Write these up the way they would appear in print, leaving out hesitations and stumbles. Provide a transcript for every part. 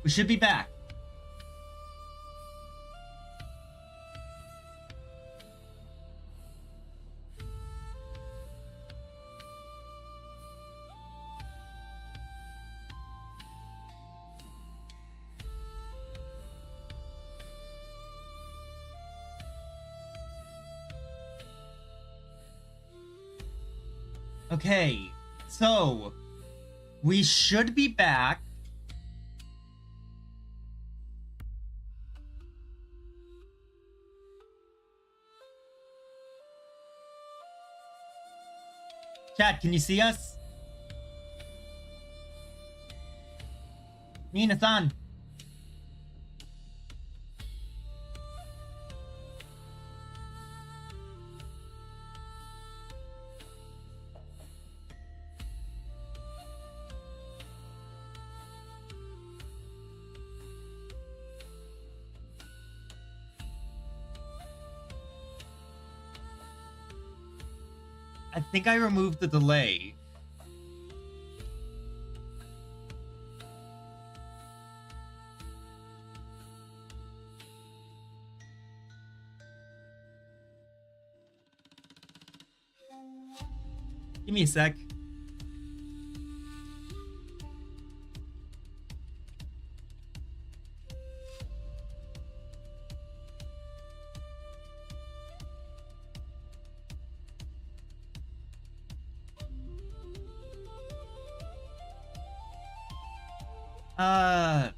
We should be back. Okay, so we should be back. Chat, can you see us? Nina-san. I think I removed the delay. Give me a sec.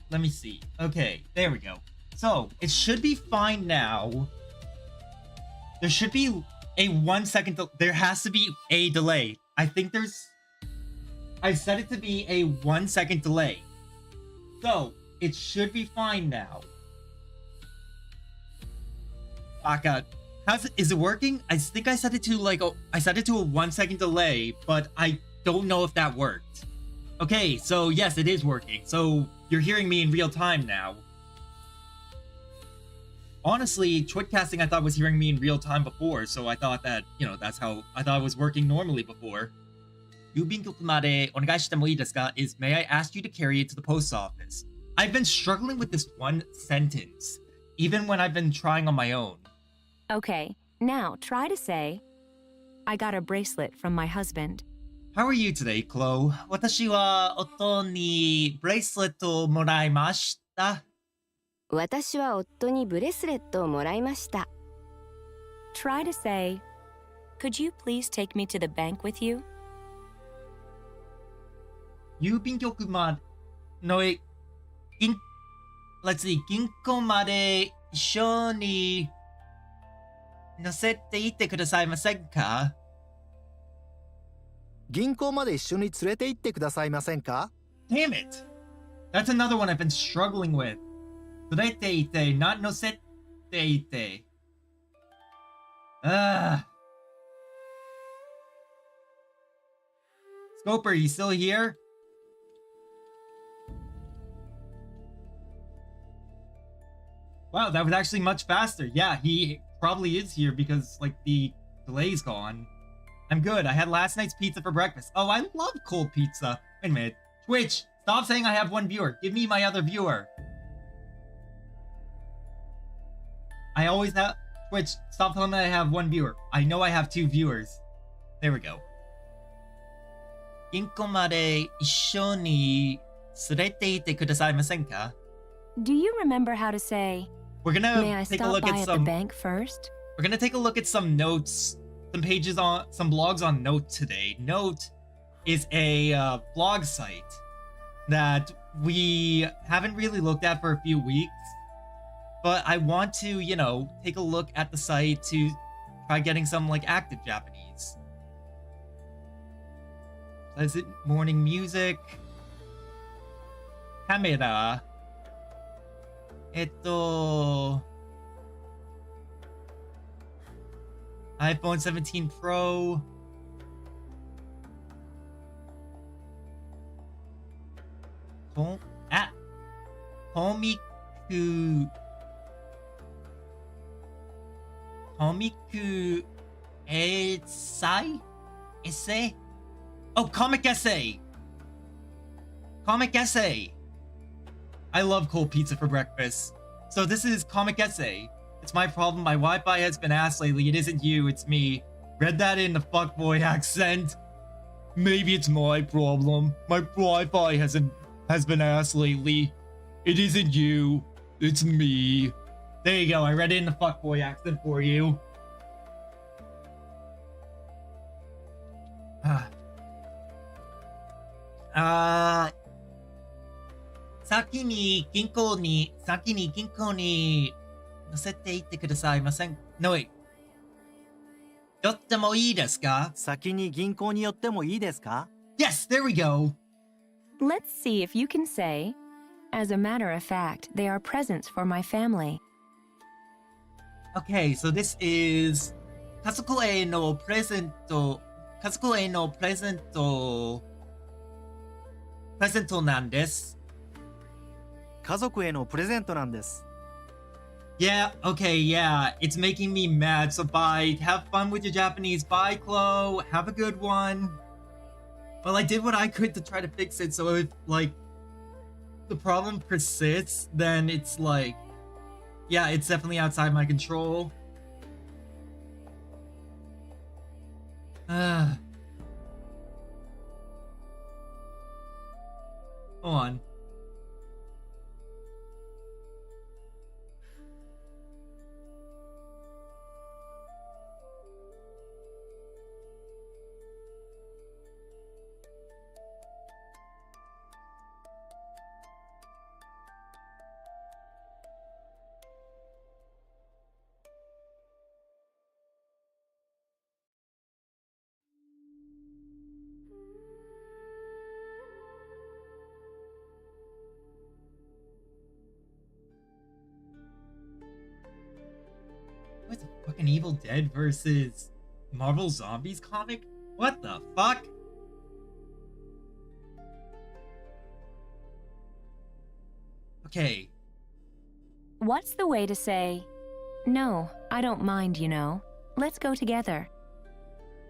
Let me see. Okay, there we go. So, it should be fine now. There should be a 1 second, there has to be a delay. I think I set it to be a 1 second delay. So, it should be fine now. Baka, is it working? I think I set it to I set it to a 1 second delay, but I don't know if that worked. Okay, so yes, it is working. So you're hearing me in real time now. Honestly, Twitcasting I thought was hearing me in real time before, so I thought that, that's how I thought it was working normally before. Yubinkokumade onegai mo ii desu ka is, may I ask you to carry it to the post office? I've been struggling with this one sentence, even when I've been trying on my own. Okay, now try to say, I got a bracelet from my husband. How are you today, Chloe? 私は夫にブレスレットをもらいました。私は夫にブレスレットをもらいました。Try to say, could you please take me to the bank with you? 郵便局まのlet's see, 銀行まで一緒に乗せていってくださいませんか？銀行まで一緒に連れて行ってくださいませんか？ Damn it! That's another one I've been struggling with. 連れて行って、not 乗せて行って。Scoper, you still here? Wow, that was actually much faster. Yeah, he probably is here because, the delay's gone. I'm good. I had last night's pizza for breakfast. Oh, I love cold pizza. Wait a minute. Twitch, stop saying I have one viewer. Give me my other viewer. I always have... Twitch, stop telling me I have one viewer. I know I have 2 viewers. There we go. 銀行まで一緒に連れて行ってくださいませんか? Do you remember how to say, We're may gonna I take a stop look by at at the some... bank first? We're gonna take a look at some notes, some pages on, some blogs on Note today. Note is a blog site that we haven't really looked at for a few weeks, but I want to, take a look at the site to try getting some, active Japanese. Pleasant morning music. Camera. iPhone 17 Pro. Comic essay? Oh, comic essay. Comic essay. I love cold pizza for breakfast. So this is comic essay. It's my problem. My Wi-Fi has been ass lately. It isn't you, it's me. Read that in the fuckboy accent. Maybe it's my problem. My Wi-Fi has been ass lately. It isn't you. It's me. There you go. I read it in the fuckboy accent for you. Saki ni ginko ni nosete itte kudasai masen. No wait. 寄ってもいいですか? 先に銀行に寄ってもいいですか? Yes, there we go. Let's see if you can say, as a matter of fact, they are presents for my family. Okay, so this is 家族へのプレゼントなんです。家族へのプレゼントなんです。Yeah, okay, yeah. It's making me mad. So bye. Have fun with your Japanese. Bye, Chloe. Have a good one. Well, I did what I could to try to fix it. So if, like, the problem persists, then it's like, yeah, it's definitely outside my control. Hold on. What's a fucking Evil Dead versus Marvel Zombies comic? What the fuck? Okay. What's the way to say, no, I don't mind, you know. Let's go together.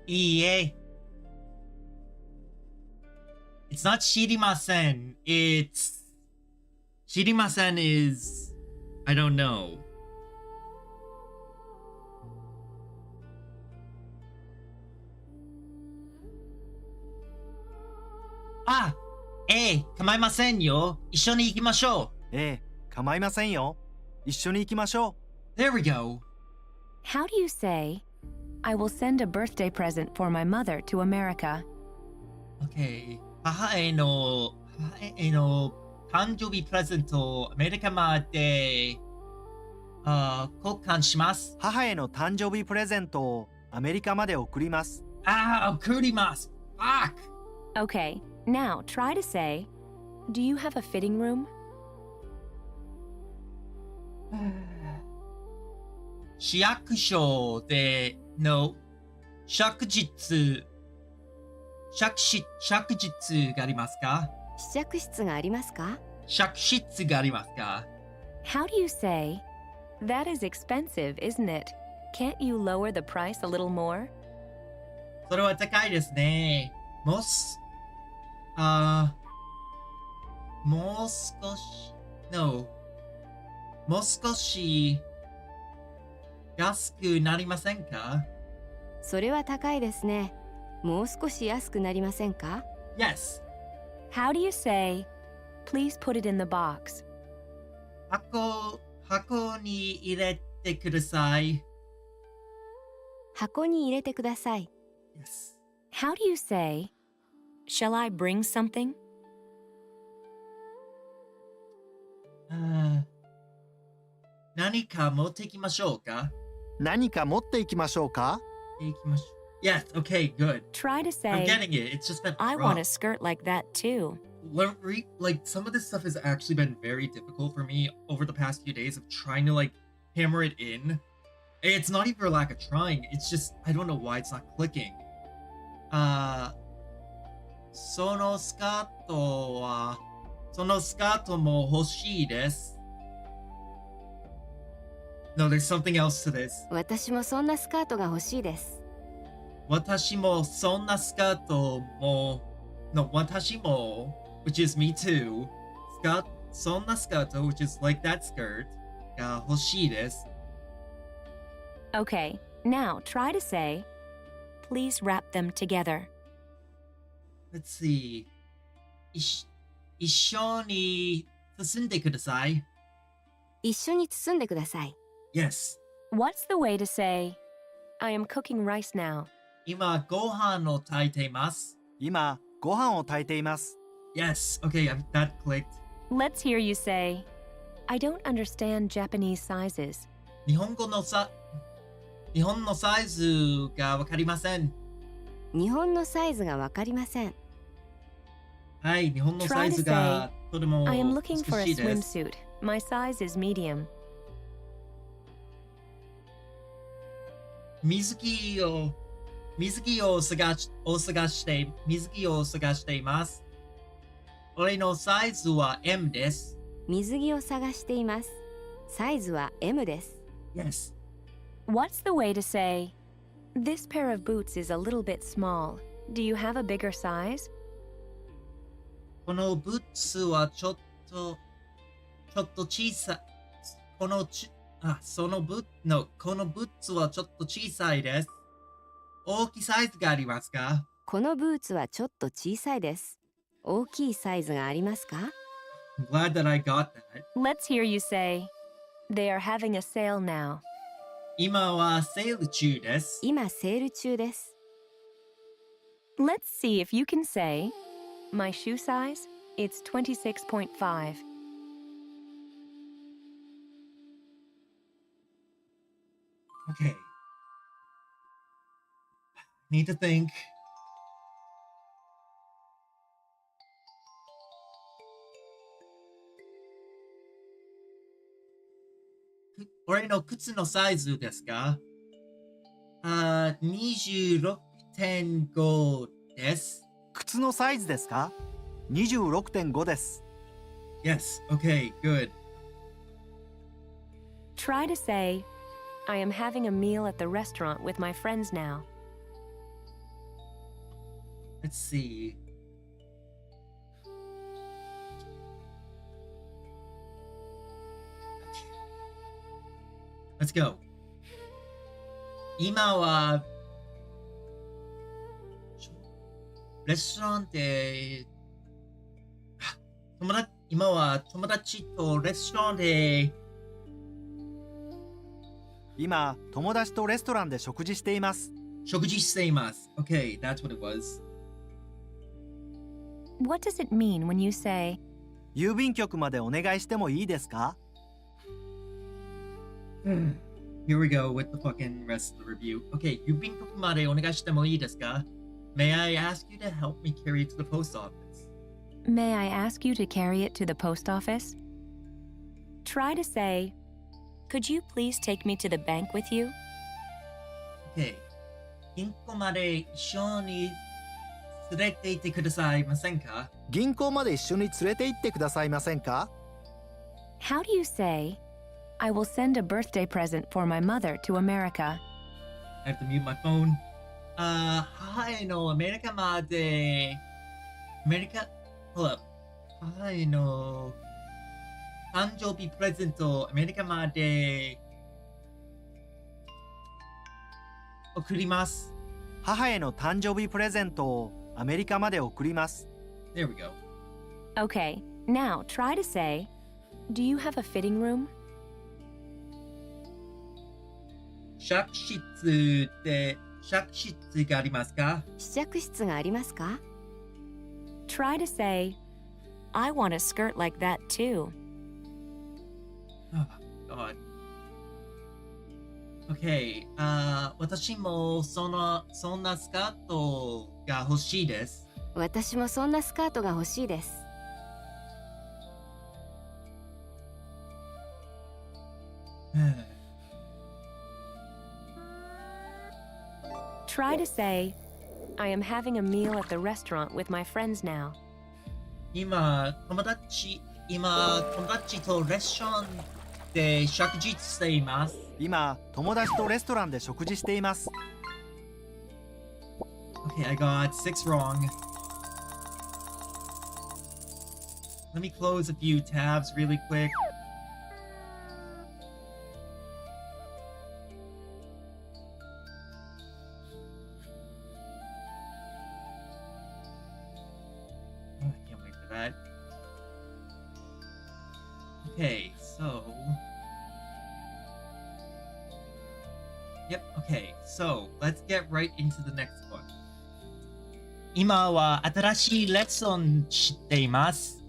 EA. It's not Shirimasen. It's... Shirimasen is... I don't know. Ah! 構いませんよ。一緒に行きましょう。構いませんよ。一緒に行きましょう。There we go. How do you say, I will send a birthday present for my mother to America? Okay. 母への誕生日プレゼント、アメリカまで、交換します。母への誕生日プレゼントをアメリカまで送ります。送ります。Fuck! Okay, now try to say, do you have a fitting room? 市役所での借日がありますか? 試着室がありますか? 借室がありますか? How do you say, that is expensive, isn't it? Can't you lower the price a little more? それは高いですね。もう少し安くなりませんか? それは高いですね。もう少し安くなりませんか? Yes. How do you say, please put it in the box? 箱に入れてください。箱に入れてください。Yes. How do you say, shall I bring something? 何か持ってきましょうか? 何か持っていきましょうか? Yes, okay, good. Try to say, I'm getting it. It's just been I rough. want a skirt like that too. Like, some of this stuff has actually been very difficult for me over the past few days of trying to, like, hammer it in. It's not even for lack of trying. It's just, I don't know why it's not clicking. そのスカートも欲しいです。No, there's something else to this. 私もそんなスカートが欲しいです。私もそんなスカートも、no, 私も、which is me too. そんなスカート which is like that skirt が欲しいです。Okay, now try to say, please wrap them together. Let's see. 一緒に包んでください。一緒に包んでください。 Yes. What's the way to say, I am cooking rice now? 今ご飯を炊いています。今ご飯を炊いています。 Yes. Okay, that clicked. Let's hear you say, I don't understand Japanese sizes. 日本のサイズがわかりません。日本のサイズがわかりません。はい、日本のサイズがとても I am looking for 美 a しいです。 swimsuit. My size is medium. 水着を探しています。俺のサイズは M です。水着を探しています。サイズは M です。 Yes. What's the way to say, this pair of boots is a little bit small. Do you have a bigger size? このブーツはちょっと小さい。このブーツはちょっと小さいです。大きいサイズがありますか？このブーツはちょっと小さいです。大きいサイズがありますか？ I'm glad that I got that. Let's hear you say, they are having a sale now. 今はセール中です。今セール中です。 Let's see if you can say, my shoe size, it's 26.5. Okay. Need to think.俺の靴のサイズですか？ 26.5 です。靴のサイズですか？ 26.5 です。 Yes, okay, good. Try to say, I am having a meal at the restaurant with my friends now. Let's see. Let's go. 今はレストランで今は友達とレストランで今友達とレストランで食事しています。食事しています。Okay, that's what it was. What does it mean when you say, 郵便局までお願いしてもいいですか？ Here we go with the fucking rest of the review. Okay, 郵便局までお願いしてもいいですか？ May I ask you to help me carry it to the post office? may I ask you to carry it to the post office? Try to say, could you please take me to the bank with you? Okay. 銀行まで一緒に連れて行ってくださいませんか？銀行まで一緒に連れて行ってくださいませんか？ How do you say, I will send a birthday present for my mother to America? I have to mute my phone. 母へのアメリカまで、hold up. 母への誕生日プレゼントアメリカまで送ります。母への誕生日プレゼントをアメリカまで送ります。 There we go. Okay, now try to say, do you have a fitting room? 試着室がありますか？試着室がありますか？ Try to say, I want a skirt like that too. Oh, God. Okay, 私もそんなスカートが欲しいです。私もそんなスカートが欲しいです。 Try to say, I am having a meal at the restaurant with my friends now. 今、友達とレストランで食事しています。今友達とレストランで食事しています。 Okay, I got 6 wrong. Let me close a few tabs really quick. Oh, I can't wait for that. Okay, so... Yep, okay, so let's get right into the next one. 今は新しいレッスン知っています。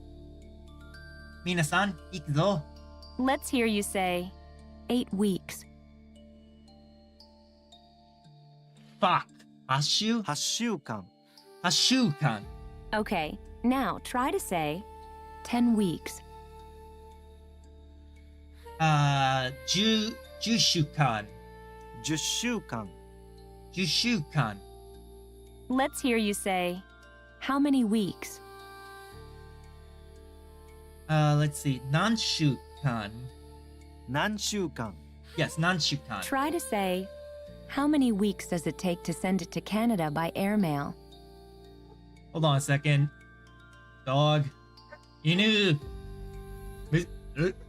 皆さん、行くぞ。Let's hear you say 8 weeks. Fuck. 8週8週間 8週間 Okay, now try to say 10 weeks. 10週間10週間10週間 Let's hear you say how many weeks. Let's see. 何週間何週間 Yes, 何週間 Try to say how many weeks does it take to send it to Canada by airmail. Hold on a second. Dog. 犬う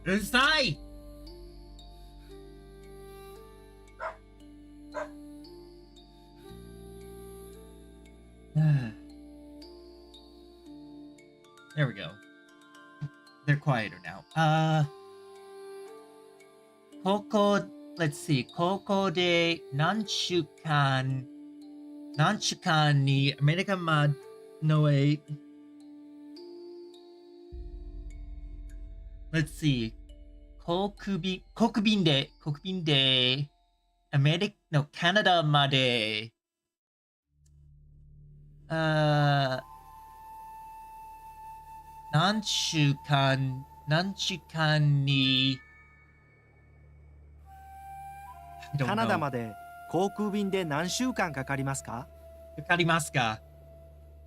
るさいThere we go. They're quieter now. let's see. ここで何週間にアメリカまのへ Let's see. 航空便でアメリカのカナダまで何週間にカナダまで航空便で何週間かかりますか？かかりますか?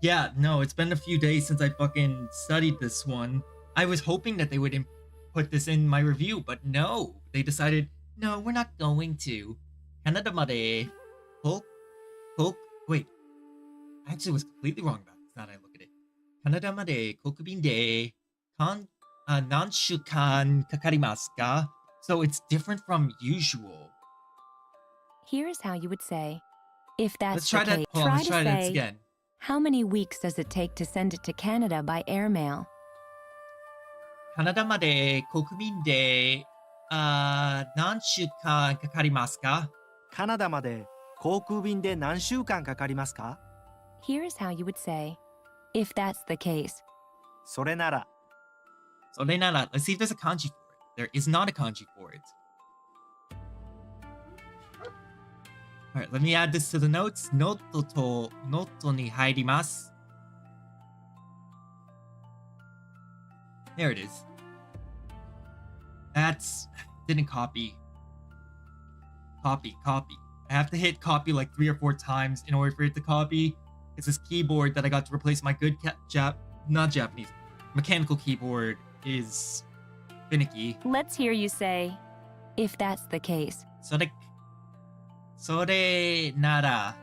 Yeah, no, it's been a few days since I fucking studied this one. I was hoping that they would put this in my review, but no. They decided, no, we're not going to. カナダまでwait. I actually was completely wrong about this now that I look at it. カナダまで航空便で何週間かかりますか? So it's different from usual. Here's how you would say if that's Let's try the that. case. Hold on, let's try that say again. how many weeks does it take to send it to Canada by airmail. カナダまで航空便で何週間かかりますか? カナダまで航空便で何週間かかりますか？ Here's how you would say if that's the case. それなら Let's see if there's a kanji for it. There is not a kanji for it. Alright, let me add this to the notes. ノートに入ります. There it is. That's... didn't copy. Copy. I have to hit copy like 3 or 4 times in order for it to copy. It's this keyboard that I got to replace my good mechanical keyboard is finicky. Let's hear you say if that's the case. それなら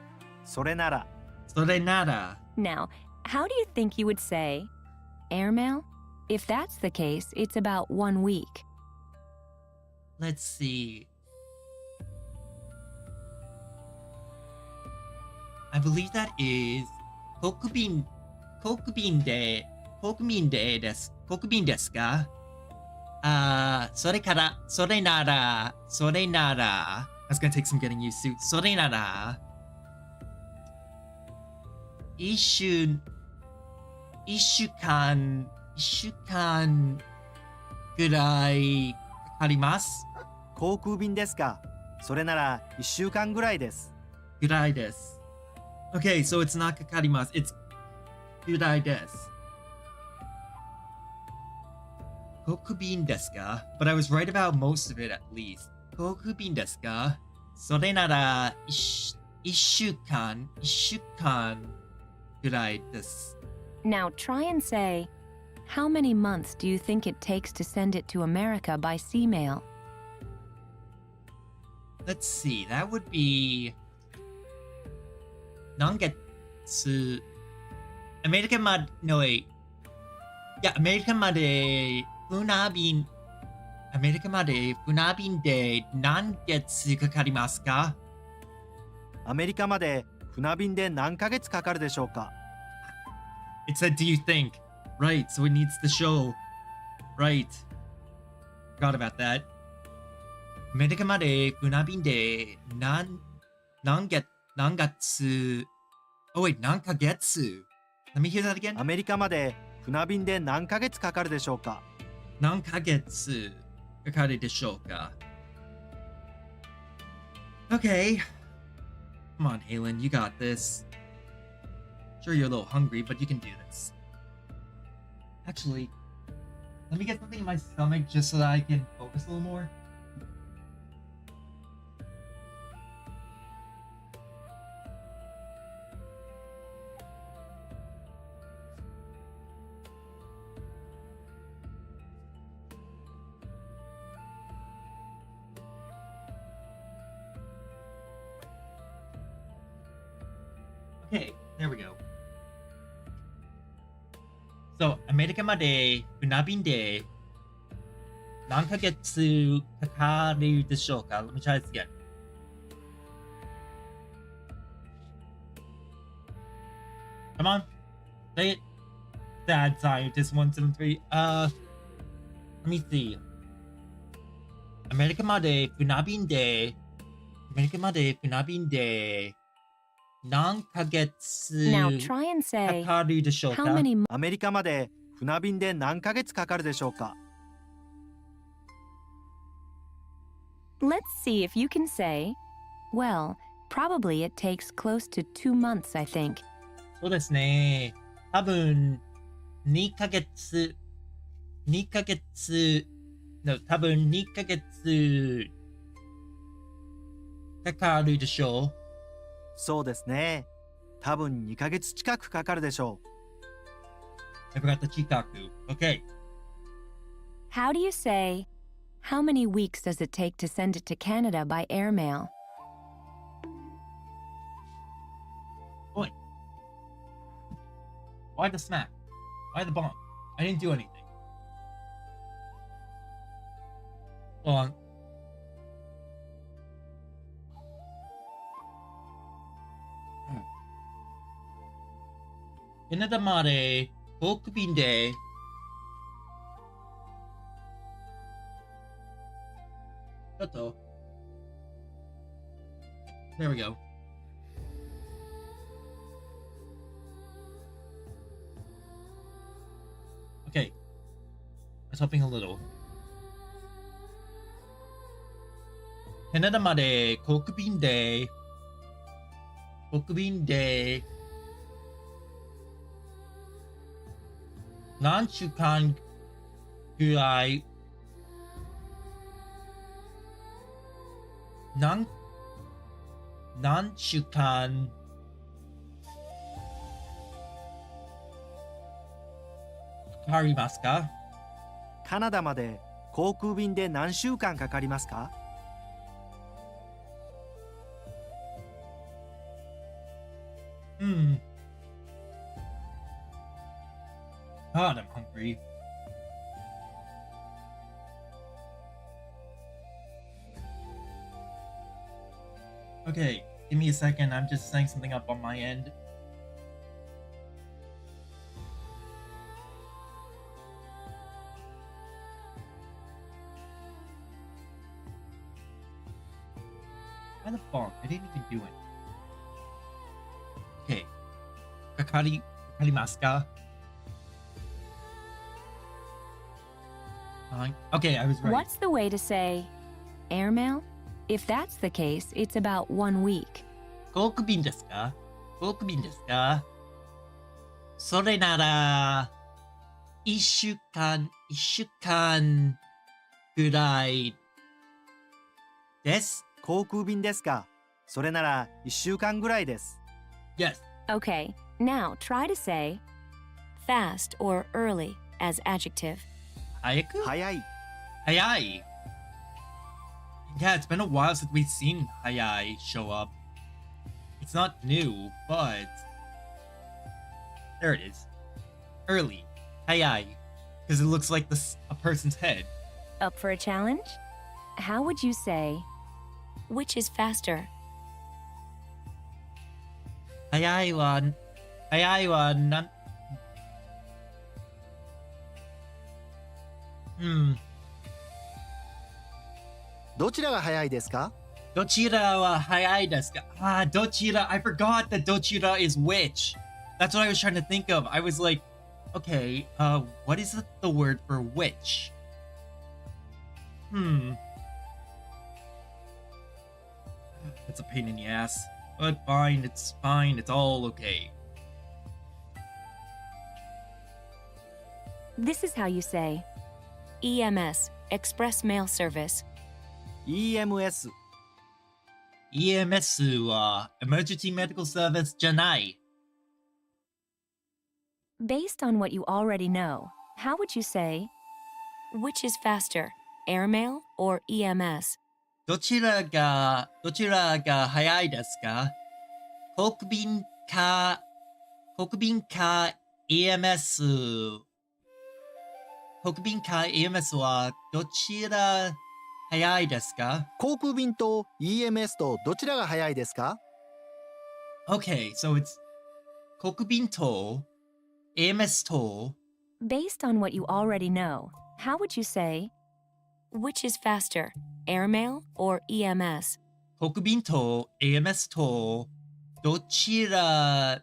Now, how do you think you would say airmail? If that's the case, it's about 1 week. Let's see. I believe that is 航空便ですか? それなら That's gonna take some getting used to. それなら1週間ぐらいかかります。航空便ですか？それなら1週間ぐらいです。ぐらいです。Okay, so it's not かかります。It's ぐらいです。航空便ですか? But I was right about most of it at least. 航空便ですか? それなら1週間ぐらいです。Now try and say, how many months do you think it takes to send it to America by sea mail? Let's see, that would be 何月アメリカまでのいや、アメリカまで船便、アメリカまで船便で何月かかりますか？アメリカまで船便で何ヶ月かかるでしょうか？ It said, do you think? Right, so it needs to show. Right. Forgot about that. アメリカまで船便で何月 Oh wait, 何ヶ月 Let me hear that again. アメリカまで船便で何ヶ月かかるでしょうか？何ヶ月かかるでしょうか? Okay. Come on, Halen, you got this. Sure, you're a little hungry, but you can do this. Actually, let me get something in my stomach just so that I can focus a little more. Okay, there we go. So, アメリカまで船便で何ヶ月かかるでしょうか? Let me try this again. Come on. Say it. Sad Scientist 173. Let me see. アメリカまで船便で何ヶ月 Now try and か say, かるでしょうか? how many アメリカまで船便で何ヶ月かかるでしょうか？ Let's see if you can say, well, probably it takes close to 2 months, I think. そうですね。多分、2ヶ月、no, 多分2ヶ月かかるでしょう。そうですね。多分2ヶ月近くかかるでしょう。I forgot the Chikaku. Okay. How do you say, how many weeks does it take to send it to Canada by airmail? Boy. Why the smack? Why the bomb? I didn't do anything. Hold on. Canada まで航空便でちょっと There we go. Okay. I was hoping a little. カナダまで航空便で何週間ぐらい何週間かかりますか？カナダまで航空便で何週間かかりますか？ God, I'm hungry. Okay, give me a second. I'm just setting something up on my end. Why the fuck? I didn't even do it. Okay. Kakarimasu ka? Okay, I was right. What's the way to say airmail? If that's the case, it's about 1 week. 航空便ですか？それなら、一週間ぐらいです。航空便ですか？それなら1週間ぐらいです。Yes. Okay, now try to say fast or early as adjective. 早く？早い。早い。Yeah, it's been a while since we've seen Hayai show up. It's not new, but there it is. Early. Hayai. because it looks like a person's head. Up for a challenge? How would you say, which is faster? 早いは、早いは、どちらが早いですか？どちらは早いですか? Do I forgot that どちら is which. That's what I was trying to think of. I was like, okay, what is the word for which? It's a pain in the ass. But fine, it's all okay. This is how you say, EMS, Express Mail Service. EMS。EMS は Emergency Medical Service じゃない. Based on what you already know, how would you say, which is faster, airmail or EMS? どちらが早いですか? 国便か EMS はどちら早いですか? 航空便と EMS とどちらが早いですか？ Okay, so it's 国便と EMS と Based on what you already know, how would you say, which is faster, airmail or EMS? 国便と EMS とどちら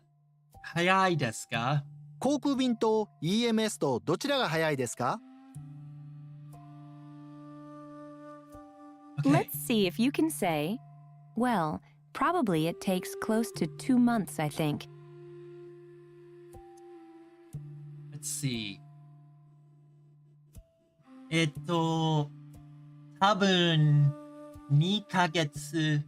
早いですか? 航空便と EMS とどちらが早いですか？ Okay. Let's see if you can say, well, probably it takes close to 2 months, I think. Let's see. 多分2ヶ月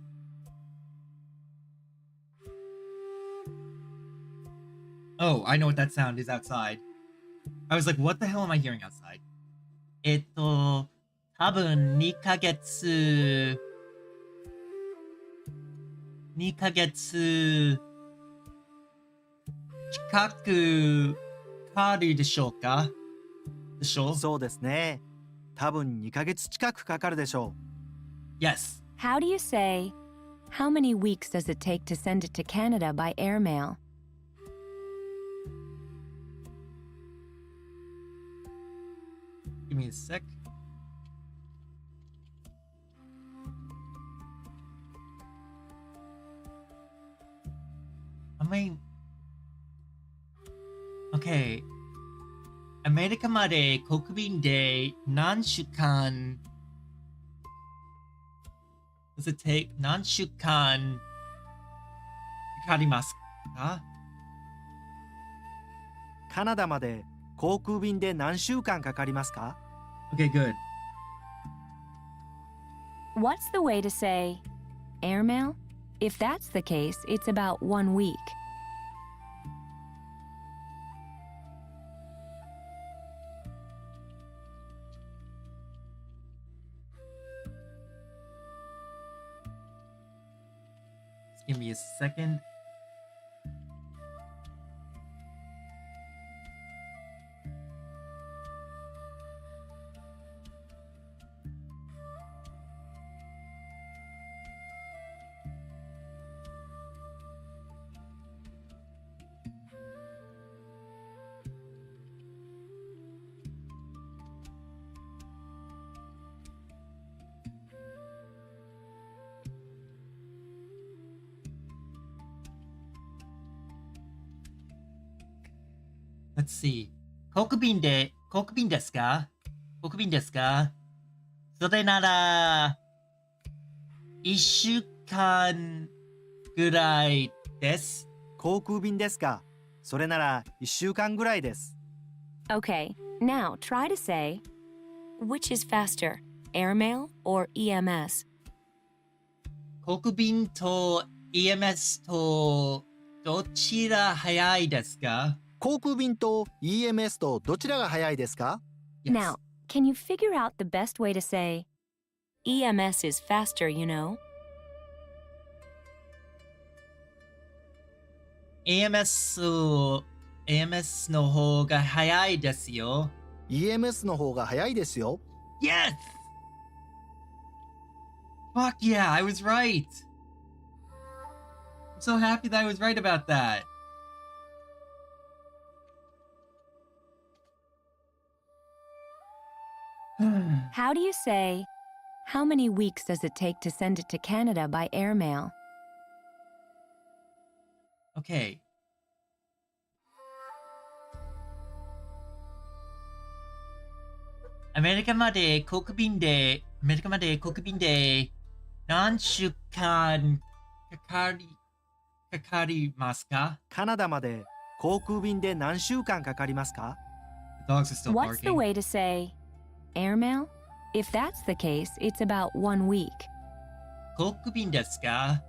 Oh, I know what that sound is outside. I was like, what the hell am I hearing outside? 多分2ヶ月近くかかるでしょうか? でしょ? そうですね。多分2ヶ月近くかかるでしょう。 Yes. How do you say, how many weeks does it take to send it to Canada by airmail? Give me a sec. Okay. アメリカまで国便で何週間 Does it take 何週間かかりますか? カナダまで航空便で何週間かかりますか？ Okay, good. What's the way to say, airmail? If that's the case, it's about 1 week. Just give me a second. Let's see. 国便ですか? 国便ですか? それなら、1週間ぐらいです。航空便ですか？それなら1週間ぐらいです。 Okay, now try to say, which is faster, airmail or EMS? 国便と EMS とどちら早いですか? 航空便と EMS とどちらが早いですか？ Yes. Now, can you figure out the best way to say, EMS is faster, you know? EMS の方が早いですよ。EMS の方が早いですよ。Yes! Fuck yeah, I was right! I'm so happy that I was right about that. How do you say, how many weeks does it take to send it to Canada by airmail? Okay. America まで航空便で何週間かかりますか？カナダまで航空便で何週間かかりますか？ The dogs are still What's the barking. way to say, airmail? If that's the case, it's about 1 week. 航空便ですか？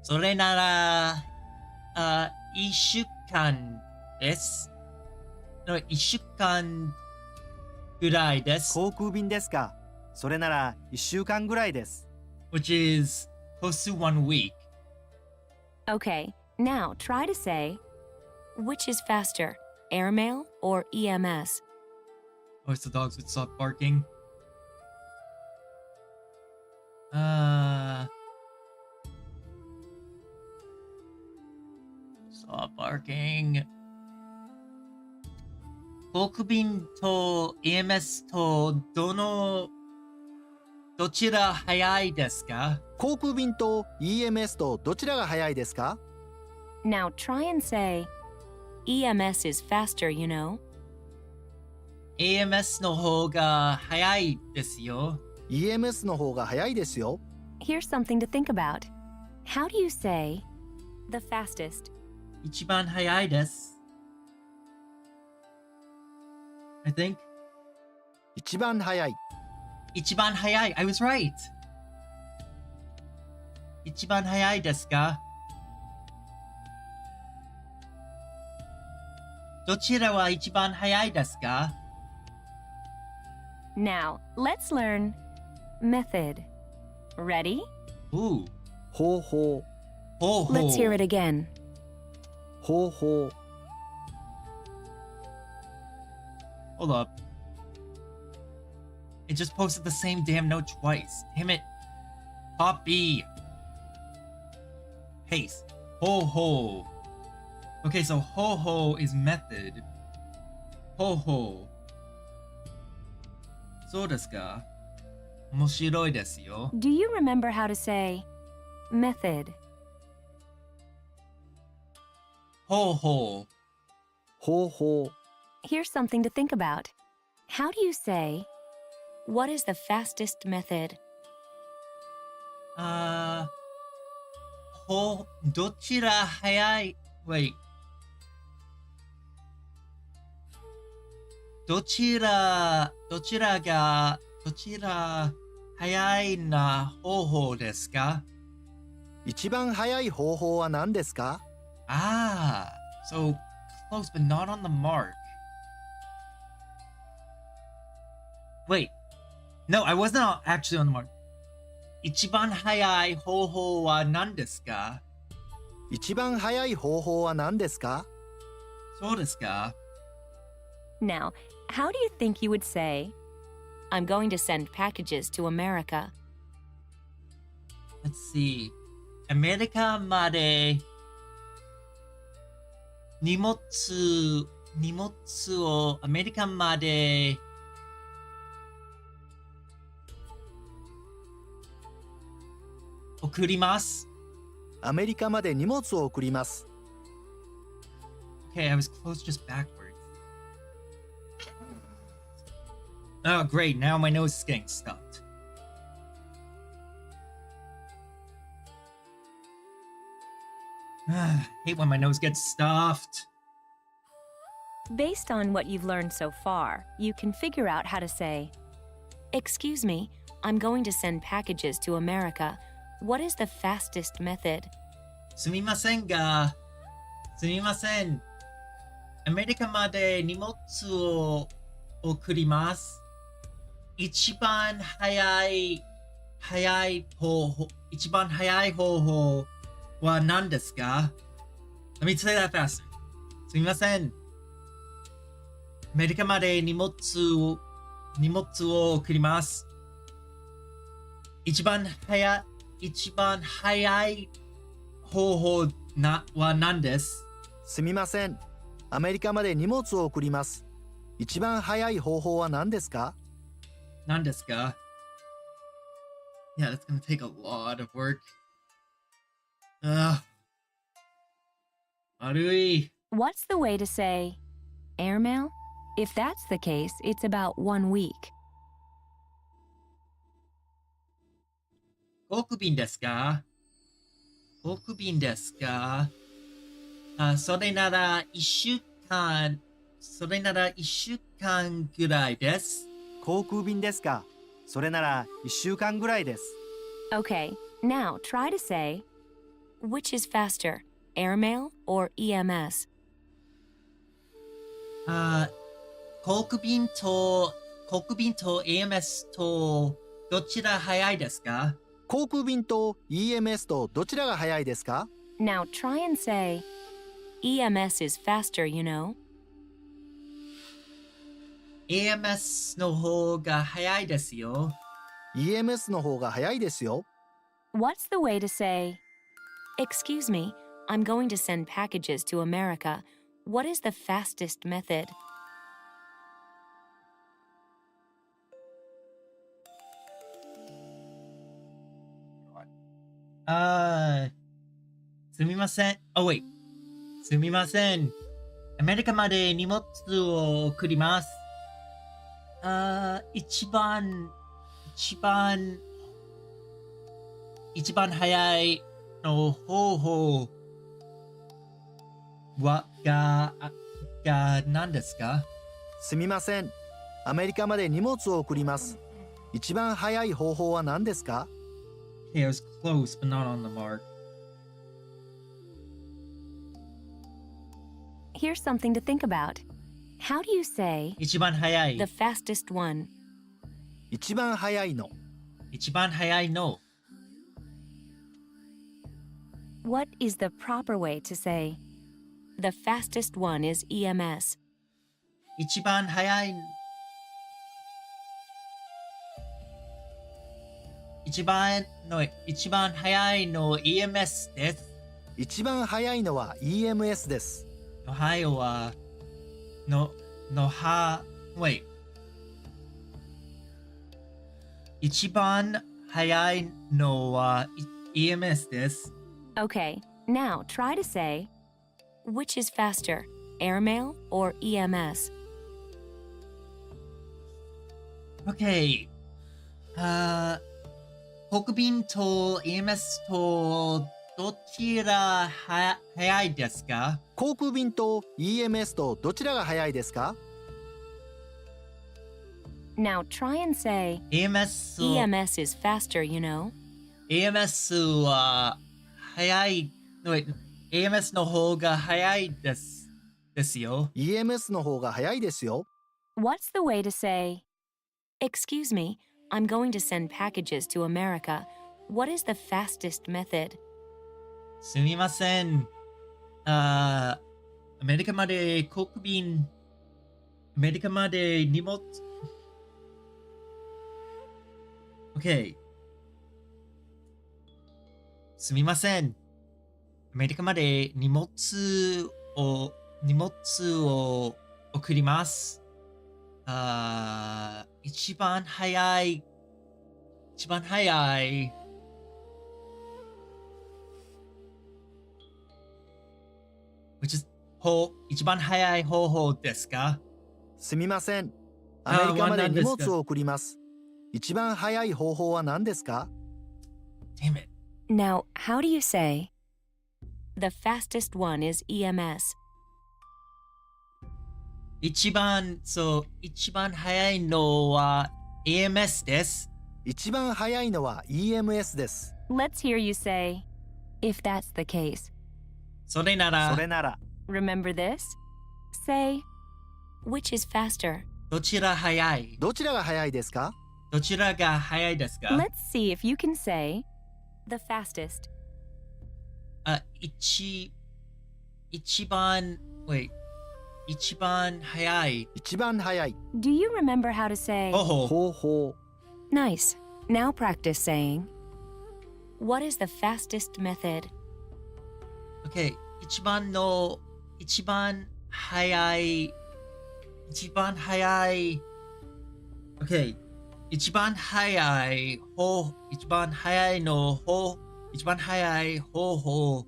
それなら、1週間です。1週間ぐらいです。航空便ですか？それなら1週間ぐらいです。Which is close to 1 week. Okay, now try to say, which is faster, airmail or EMS? I wish the dogs would stop barking. Stop barking. 航空便と EMS とどちら早いですか？航空便と EMS とどちらが早いですか？ Now try and say, EMS is faster, you know. EMS の方が早いですよ。EMS の方が早いですよ。 Here's something to think about. How do you say, the fastest? 一番早いです。I think. 一番早い。一番早い。I was right. 一番早いですか？どちらは一番早いですか？ Now, let's learn method. Ready? Ooh. 方法。ほうほう。 Let's hear it again. 方法。 Hold up. It just posted the same damn note twice. Damn it. Copy. Paste. Ho ho. Okay, so ho ho is method. Ho ho. そうですか。面白いですよ。 Do you remember how to say method? ほうほう。方法。 Here's something to think about. How do you say, what is the fastest method? どちら早い Wait. どちら早いな方法ですか？一番早い方法は何ですか？ So close but not on the mark. Wait. No, I wasn't actually on the mark. 一番早い方法は何ですか？一番早い方法は何ですか？そうですか？ Now, how do you think you would say, I'm going to send packages to America? Let's see. アメリカまで荷物をアメリカまで送ります。アメリカまで荷物を送ります。Okay, I was close just backwards. Oh, great. Now my nose is getting stuffed. Hate when my nose gets stuffed. Based on what you've learned so far, you can figure out how to say, Excuse me, I'm going to send packages to America. What is the fastest method? すみません。アメリカまで荷物を送ります。一番早い方法は何ですか？ Let me say that faster. すみません。アメリカまで荷物を送ります。一番早い方法は何です？すみません。アメリカまで荷物を送ります。一番早い方法は何ですか？何ですか？ Yeah, that's gonna take a lot of work. 悪い。What's the way to say airmail? If that's the case, it's about 1 week. 航空便ですか？航空便ですか？それなら1週間ぐらいです。航空便ですか？それなら1週間ぐらいです。Okay, now try to say, which is faster, airmail or EMS? 航空便と AMS とどちら早いですか？航空便と EMS とどちらが早いですか？ Now try and say, EMS is faster, you know. AMS の方が早いですよ。EMS の方が早いですよ。What's the way to say, excuse me, I'm going to send packages to America. What is the fastest method? すみません。wait. すみません。アメリカまで荷物を送ります。一番早いの方法が何ですか？すみません。アメリカまで荷物を送ります。一番早い方法は何ですか？ Okay, I was close, but not on the mark. Here's something to think about. How do you say 一番早い。 the fastest one? 一番早いの。一番早いの。What is the proper way to say the fastest one is EMS? 一番早い。一番早いの EMS です。一番早いのは EMS です。のはよは、wait。一番早いのは EMS です。Okay, now try to say, which is faster, airmail or EMS? Okay. 国便と EMS とどちら早いですか？航空便と EMS とどちらが早いですか？ Now try and say, EMS EMS is faster, you know. EMS は早い。wait, EMS の方が早いですよ。EMS の方が早いですよ。 What's the way to say, excuse me, I'm going to send packages to America. What is the fastest method? すみません。アメリカまでアメリカまで荷物。OK。すみません。アメリカまで荷物を送ります。一番早い。一番早い方法ですか？すみません。アメリカまで荷物を送ります。一番早い方法は何ですか？ Damn it. Now, how do you say, the fastest one is EMS? 一番早いのは AMS です。一番早いのは EMS です。 Let's hear you say, if that's the case. それなら、Remember this? Say, which is faster? どちら早い？どちらが早いですか？どちらが早いですか？ Let's see if you can say, the fastest. 一番、wait。一番早い。一番早い。 Do you remember how to say, ほほ。方法。 nice? Now practice saying, what is the fastest method? Okay. 一番早い。一番早い。Okay. 一番早い方法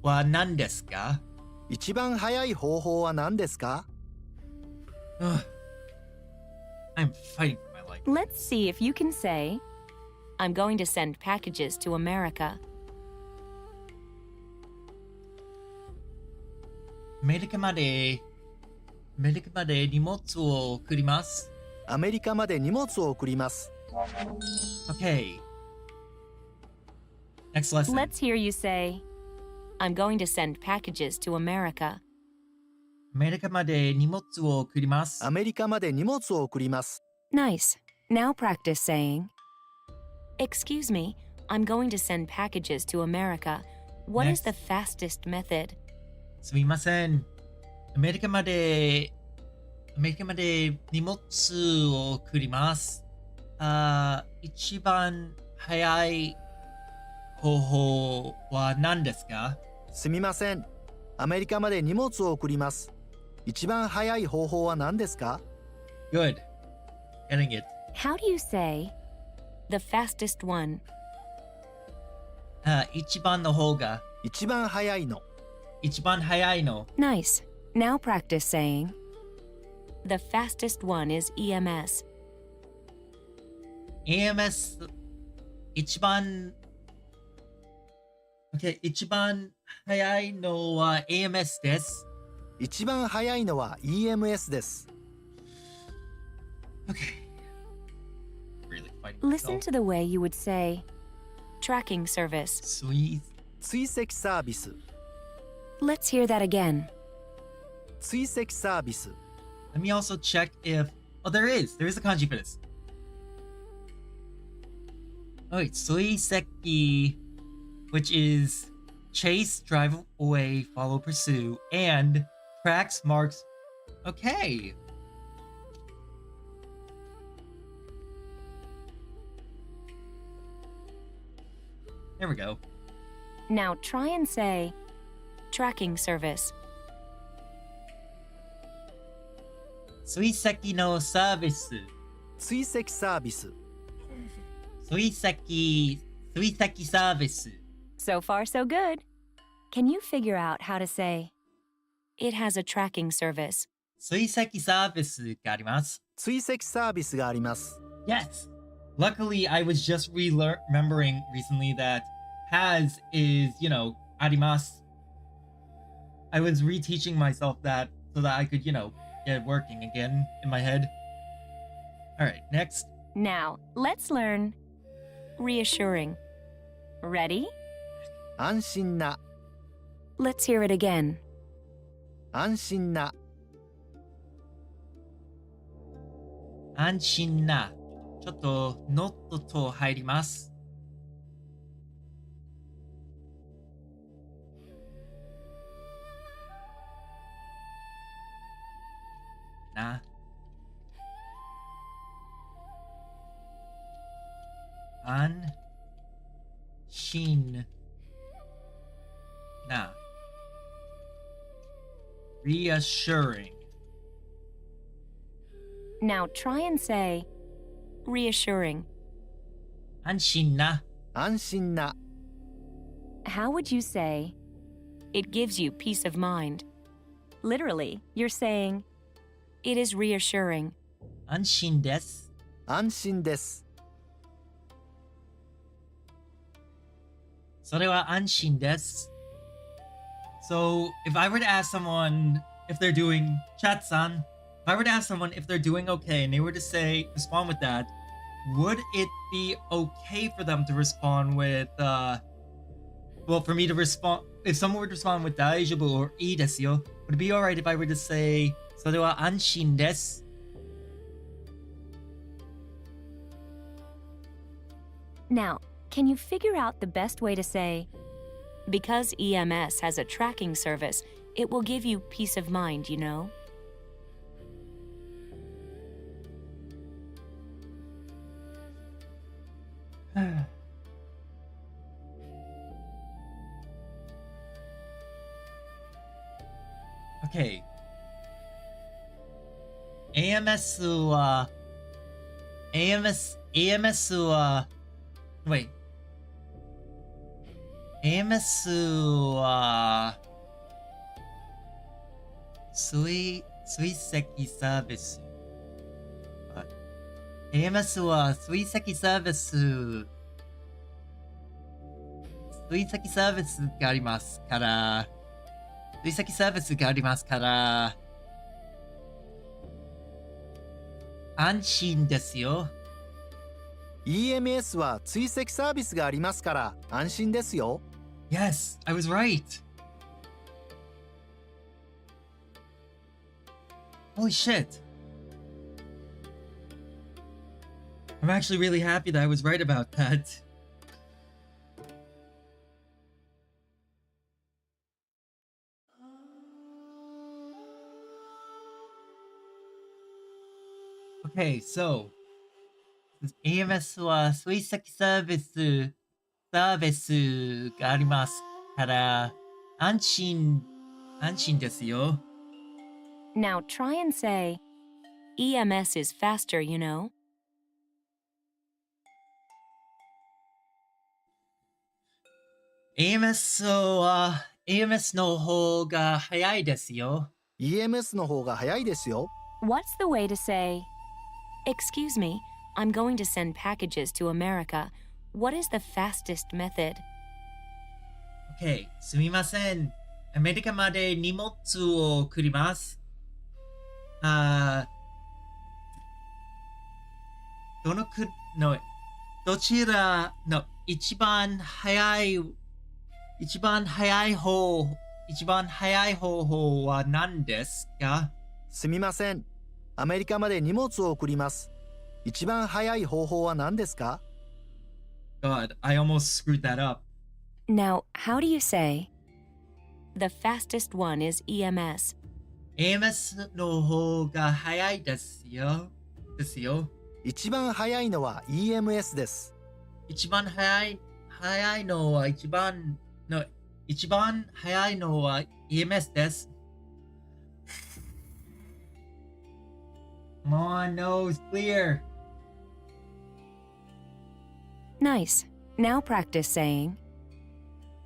は何ですか？一番早い方法は何ですか？ Ugh. I'm fighting for my life. Let's see if you can say, I'm going to send packages to America. アメリカまで荷物を送ります。アメリカまで荷物を送ります。 Okay. Next lesson. Let's hear you say, I'm going to send packages to America. アメリカまで荷物を送ります。アメリカまで荷物を送ります。 Nice. Now practice saying, excuse me, I'm going to send packages to America. What is Next. the fastest method? すみません。アメリカまで荷物を送ります。一番早い方法は何ですか？すみません。アメリカまで荷物を送ります。一番早い方法は何ですか？ Good. Getting it. How do you say, the fastest one? 一番の方が一番早いの。一番早いの。 Nice. Now practice saying, the fastest one is EMS. EMS 一番 Okay, 一番早いのは EMS です。一番早いのは EMS です。 Okay. Really fighting Listen myself. to the way you would say, tracking service. Sweet. 追跡サービス。 Let's hear that again. 追跡サービス。 Let me also check if... Oh, there is a kanji for this. Oh, wait, suiseki, which is chase, drive away, follow, pursue, and tracks, marks. Okay. There we go. Now try and say, tracking service. Suiseki no service. 追跡サービス。 Suiseki service. So far, so good. Can you figure out how to say, it has a tracking service? 追跡サービスがあります。追跡サービスがあります。 Yes. Luckily, I was just remembering recently that has is, arimasu. I was reteaching myself that so that I could, get it working again in my head. All right, next. Now, let's learn reassuring. Ready? 安心な。 Let's hear it again. 安心な。 安心な。ちょっと、not と入ります。な。安心な。reassuring. Now try and say reassuring. 安心な。安心な。 How would you say, it gives you peace of mind? Literally, you're saying, it is reassuring. 安心です。安心です。それは安心です。So, if I were to ask someone if they're doing, chat-san, if I were to ask someone if they're doing okay and they were to say, respond with that, would it be okay for them to respond with, for me to respond, if someone would respond with 大丈夫 or いいですよ, would it be alright if I were to say, それは安心です? Now, can you figure out the best way to say, because EMS has a tracking service, it will give you peace of mind, you know? Okay. AMS は、AMS は、wait. AMS は、追跡サービス。AMS は追跡サービス。追跡サービスがありますから、追跡サービスがありますから、安心ですよ。EMS は追跡サービスがありますから安心ですよ。Yes, I was right. Holy shit. I'm actually really happy that I was right about that. Okay, so AMS は追跡サービスがありますから安心ですよ。Now try and say, EMS is faster, you know. AMS は AMS の方が早いですよ。EMS の方が早いですよ。 What's the way to say, excuse me, I'm going to send packages to America. What is the fastest method? Okay, すみません。アメリカまで荷物を送ります。どちらの一番早い方法は何ですか？すみません。アメリカまで荷物を送ります。一番早い方法は何ですか？ God, I almost screwed that up. Now, how do you say, the fastest one is EMS? AMS の方が早いですよ。一番早いのは EMS です。一番早いのはEMS です。Come on, nose clear. Nice. Now practice saying,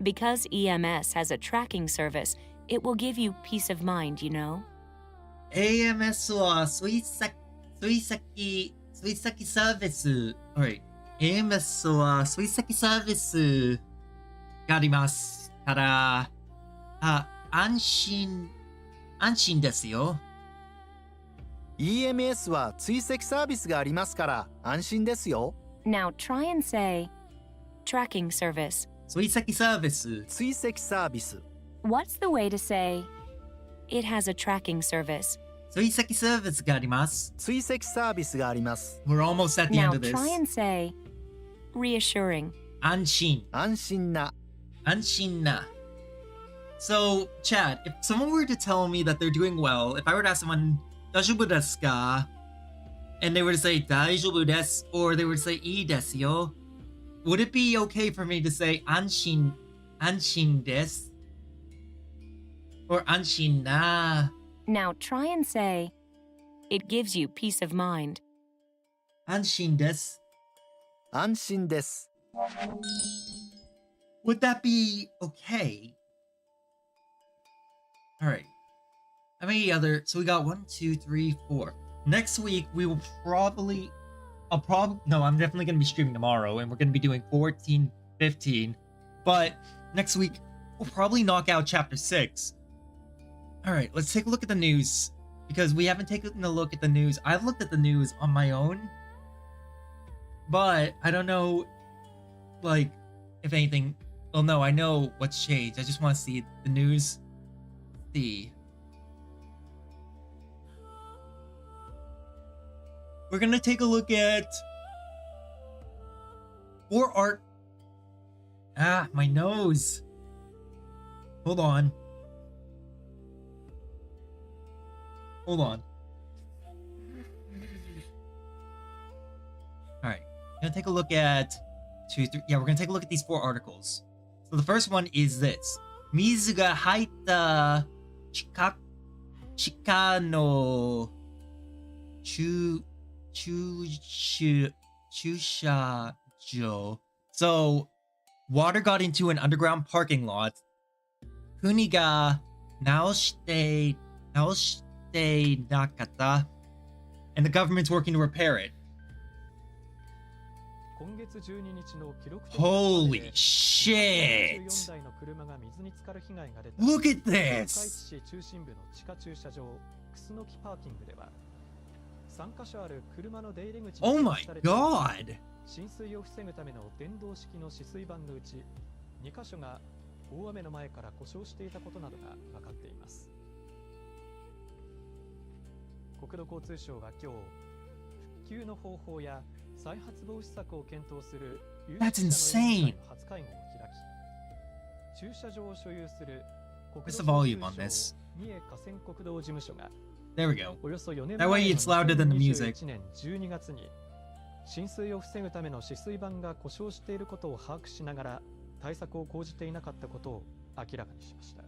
because EMS has a tracking service, it will give you peace of mind, you know? AMS は追跡サービス。Alright. AMS は追跡サービスがありますから、安心ですよ。EMS は追跡サービスがありますから安心ですよ。 Now try and say, tracking service. 追跡サービス。追跡サービス。 What's the way to say, it has a tracking service? 追跡サービスがあります。追跡サービスがあります。 We're almost at the Now end of this. try and say, reassuring. 安心な。 So, Chad, if someone were to tell me that they're doing well, if I were to ask someone, 大丈夫ですか? And they were to say, 大丈夫です, or they were to say, いいですよ, would it be okay for me to say, 安心です? Or 安心な. Now try and say, it gives you peace of mind. 安心です. 安心です。 Would that be okay? Alright. How many other? So we got 1, 2, 3, 4. Next week we will no, I'm definitely going to be streaming tomorrow and we're going to be doing 14, 15. But next week we'll probably knock out chapter 6. Alright, let's take a look at the news. Because we haven't taken a look at the news. I've looked at the news on my own. But I don't know, like, if anything. Well, no, I know what's changed. I just want to see the news. See. We're gonna take a look at 4 art. My nose. Hold on. Alright. I'm gonna take a look at 2, 3. Yeah, we're gonna take a look at these 4 articles. So the first one is this. 水が入った地下の駐駐車場. So water got into an underground parking lot. 国が直してなかった and the government's working to repair it. Holy shit! Look at this! Oh my god! 浸水を防ぐための電動式の止水板のうち2カ所が大雨の前から故障していたことなどが分かっています。国土交通省は今日、復旧の方法や再発防止策を検討する有識者の委員会の初会合を開き、駐車場を所有する国土交通省三重河川国道事務所が There we go. およそ4年 That 前 way の it's louder than the music. 2021年12月に浸水を防ぐための止水板が故障していることを把握しながら対策を講じていなかったことを明らかにしました。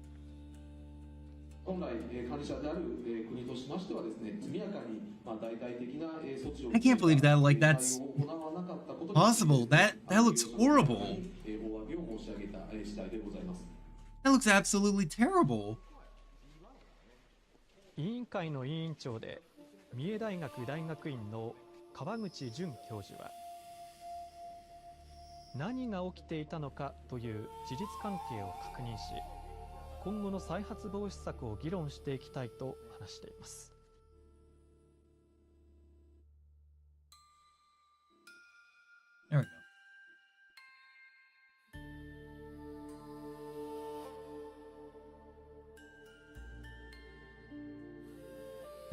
本来管理者である国としましてはですね、速やかに大々的な措置を I can't believe that, like, that's 行わなかったことに possible. That looks horrible. お詫びを申し上げた次第でございます。 That looks absolutely terrible. 委員会の委員長で三重大学大学院の川口淳教授は、何が起きていたのかという事実関係を確認し、今後の再発防止策を議論していきたいと話しています。There we go.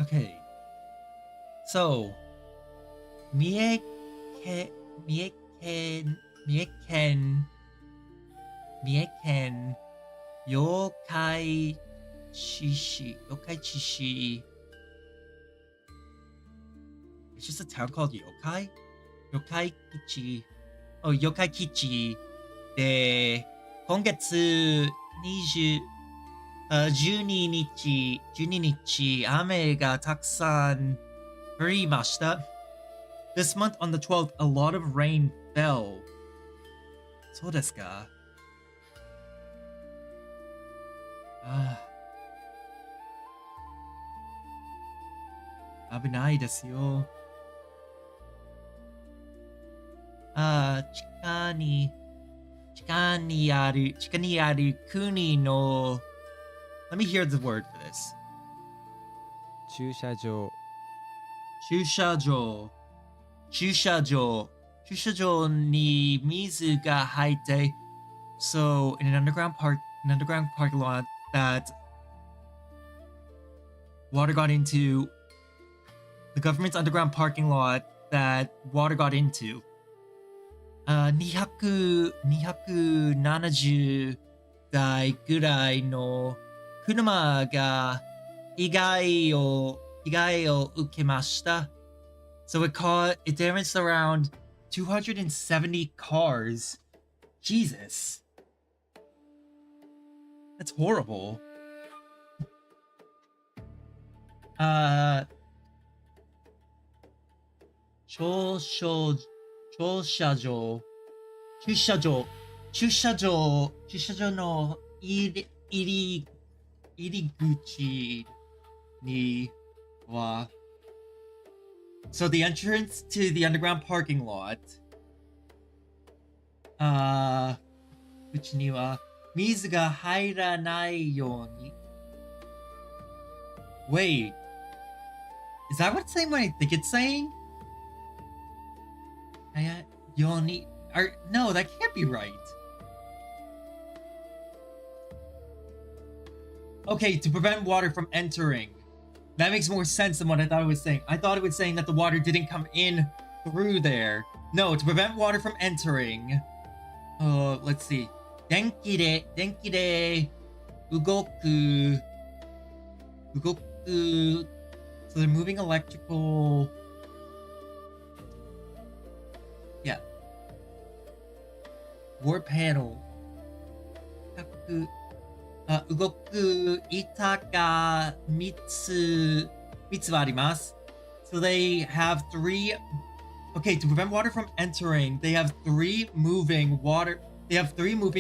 Okay. So, 三重県妖怪知事 It's just a town called Yokai? Yokai Kichi. Oh, Yokai Kichi で今月12日雨がたくさん降りました。This month on the 12th, a lot of rain fell. そうですか。危ないですよ。地下にある国の Let me hear the word for this. 駐車場に水が入って So in an underground parking lot that water got into the government's underground parking lot that water got into 270台ぐらいの車が被害を受けました。So it damaged around 270 cars. Jesus. That's horrible. 駐車場の入り口には So the entrance to the underground parking lot 口には水が入らないように Wait, is that what it's saying when I think it's saying? No, that can't be right. Okay, to prevent water from entering. That makes more sense than what I thought it was saying. I thought it was saying that the water didn't come in through there. No, to prevent water from entering. Let's see. 電気で動く So they're moving electrical. Yeah. War panel. 動く板が3つはあります。So they have three. Okay, to prevent water from entering, they have three moving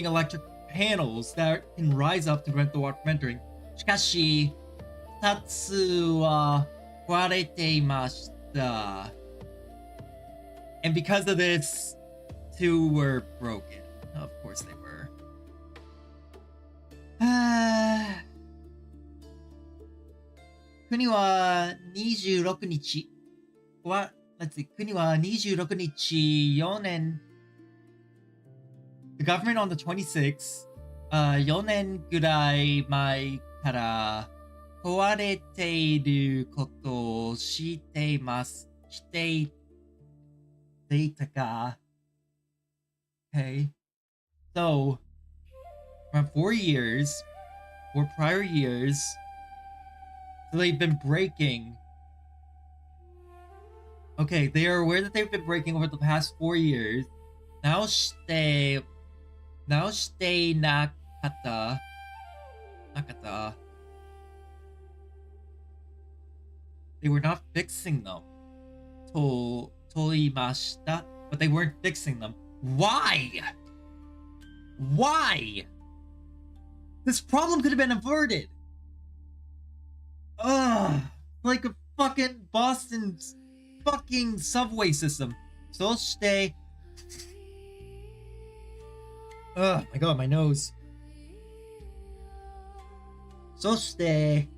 electric panels that can rise up to prevent the water from entering. しかし、2つは壊れていました。And because of this, 2 were broken. Of course they were. 国は26日は、国は26日4年 The government on the 26th, 4年ぐらい前から壊れていることを知っています。知っていたか Okay. So, from 4 prior years, so they've been breaking. Okay, they are aware that they've been breaking over the past 4 years. 直してなかった。They were not fixing them. と言いました。But they weren't fixing them. Why? Why? This problem could have been averted. Ugh. Like a fucking Boston's fucking subway system. そして、oh my god, my nose. そして、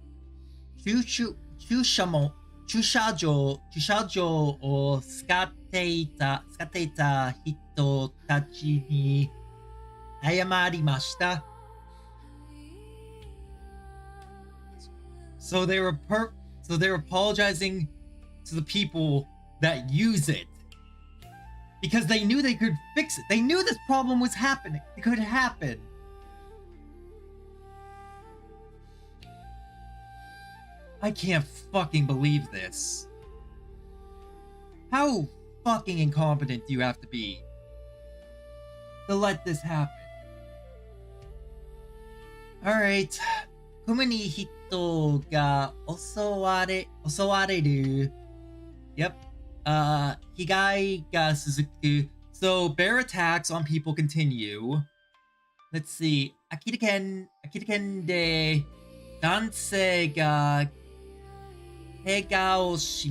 駐車場を使っていた人たちに謝りました。So they were apologizing to the people that use it because they knew they could fix it. They knew this problem was happening. It could happen. I can't fucking believe this. How fucking incompetent do you have to be to let this happen? Alright. 組に人が襲われる。Yep. 被害が続く。So, bear attacks on people continue. Let's see. 秋田県で男性が怪我をし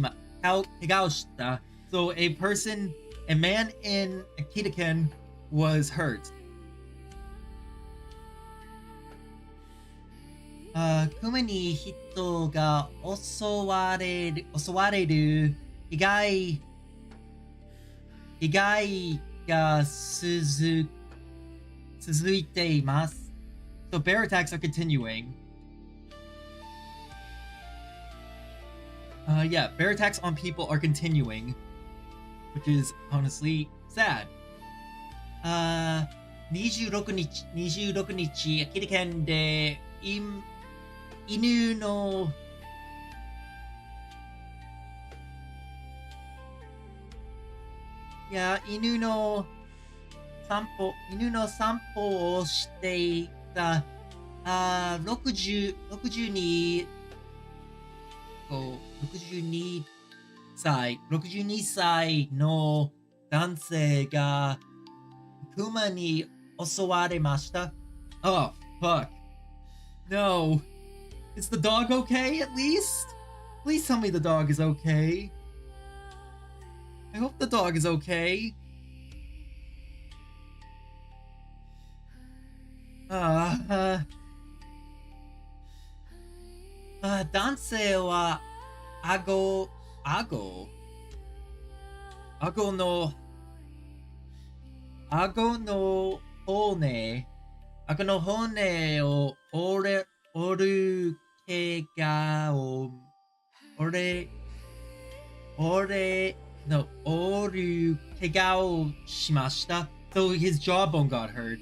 た。So, a man in Akita-ken was hurt. 組に人が襲われる被害が続いています。So bear attacks are continuing. Yeah, bear attacks on people are continuing, which is honestly sad. 26日、秋田県で犬の散歩をしていた62歳の男性が熊に襲われました。Oh, fuck. No. Is the dog okay, at least? Please tell me the dog is okay. I hope the dog is okay. 男性は顎の骨を折る怪我をしました。So his jawbone got hurt.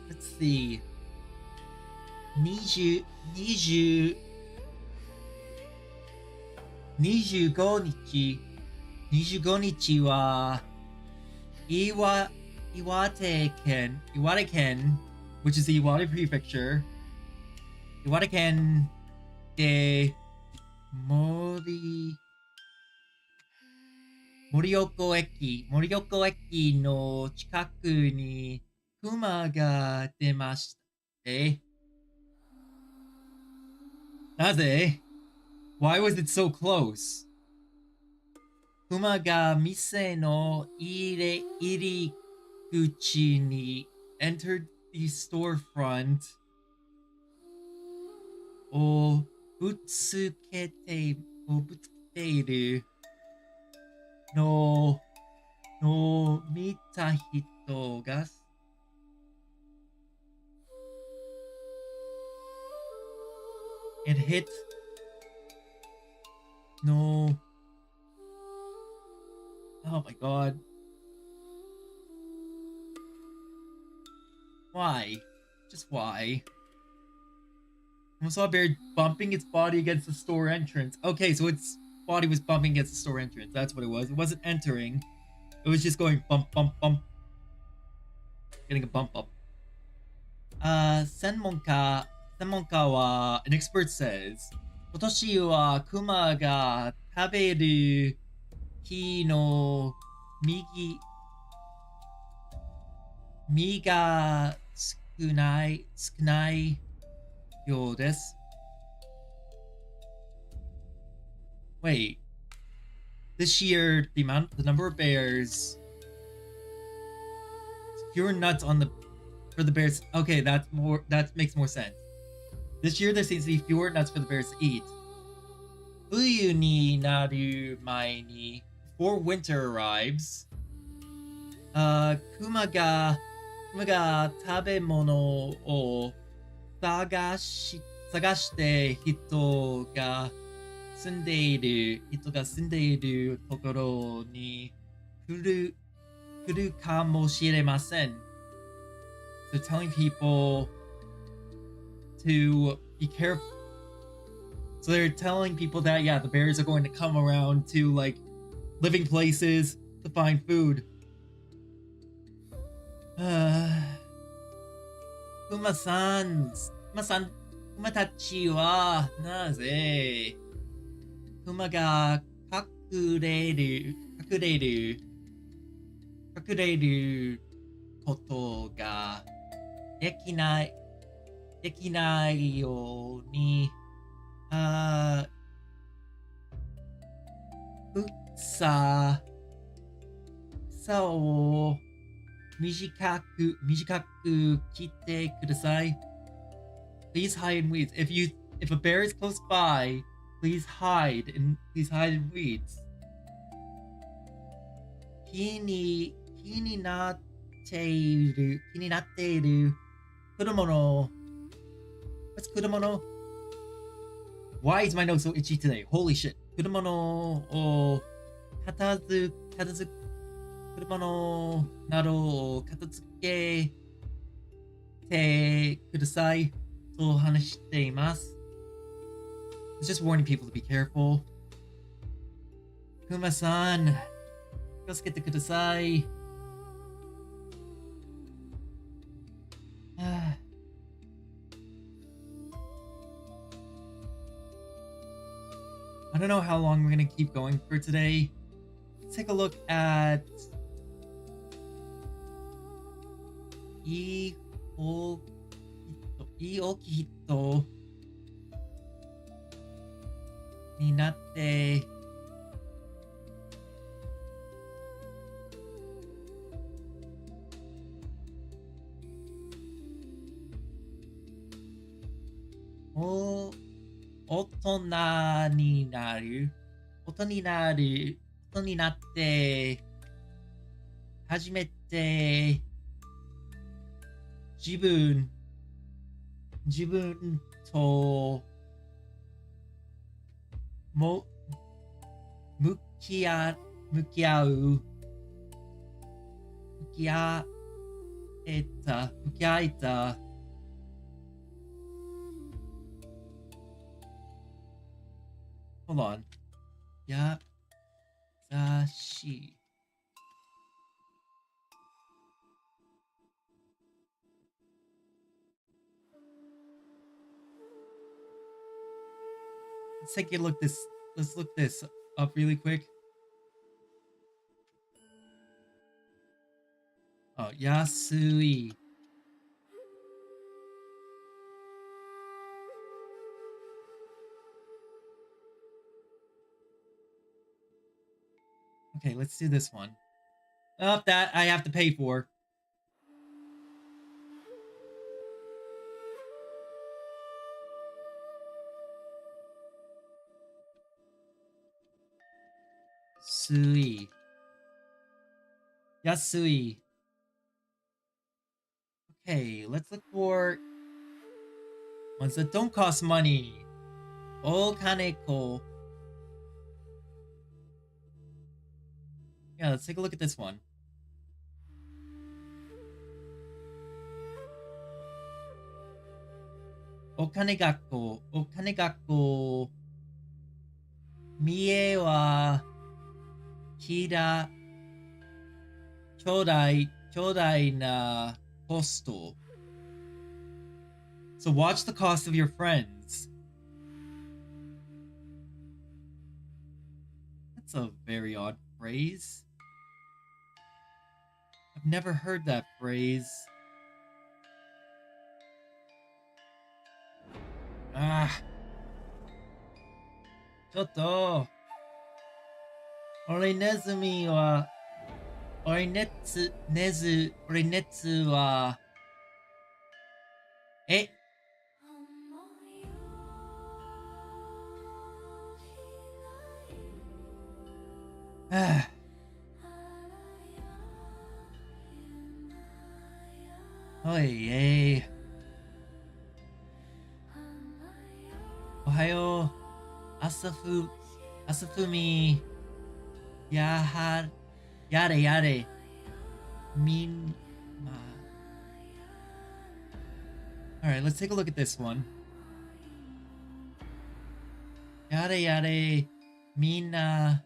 Let's see. 25日は Iwate-ken, which is the Iwate Prefecture. Iwate-ken de Morioka Eki no chikaku ni kuma ga demashita. Naze? Why was it so close? Kuma ga mise no iriguchi ni entered the storefront. O butsuketeiru no mita hito ga and hit no. Oh my god. Why? Just why? I saw a bear bumping its body against the store entrance. Okay, so its body was bumping against the store entrance. That's what it was. It wasn't entering. It was just going bump, bump, bump. Getting a bump up. Senmonka wa, an expert says, Kotoshi wa kuma ga taberu ki no mi ga tsukunai yo desu. Wait. This year, the number of bears, fewer nuts for the bears. Okay, that makes more sense. This year, there seems to be fewer nuts for the bears to eat. Uyu ni naru mai ni, before winter arrives, kuma ga tabemono o sagashite hito ga sundeiru tokoro ni kuru kamoshiremasen. So telling people to be careful. So they're telling people that, yeah, the bears are going to come around to, like, living places to find food. Kuma-tachi wa naze kuma ga kakureru koto ga dekinai yo ni utsa o mijikaku kite kudasai. Please hide in weeds. If a bear is close by, please hide in weeds. Kini natteru kurumono. What's kurumono? Why is my nose so itchy today? Holy shit. Kurumono o katazu kurumono naro o katsuke te kudasai. So hanashiteimasu. It's just warning people to be careful. Kuma-san, kosuke kudasai. I don't know how long we're gonna keep going for today. Let's take a look at Iokihito ni natte oto ni natte hajimete jibun to mukiaeta. Hold on. Yasashi. Let's take a look this. Let's look this up really quick. Oh, Yasui. Okay, let's do this one. Oh, that I have to pay for. Sui. Yasui. Okay, let's look for ones that don't cost money. Okaneko. Yeah, let's take a look at this one. Okane gakko. Okane gakko. Mie wa kira chodai na posto. So watch the cost of your friends. That's a very odd phrase. I've never heard that phrase. Ah. ちょっと。俺ネズミは、俺熱は、え、ああ、おい、おはよう、アスフミ、やれ、みん、まあ。Alright, let's take a look at this one. やれ、みんな、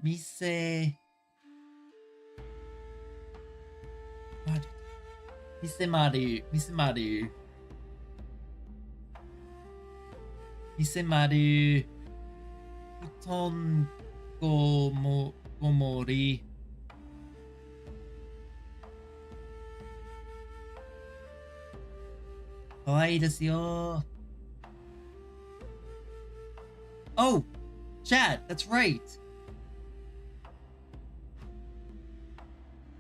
店まる。布団ごもり。かわいいですよ。Oh! Chat, that's right!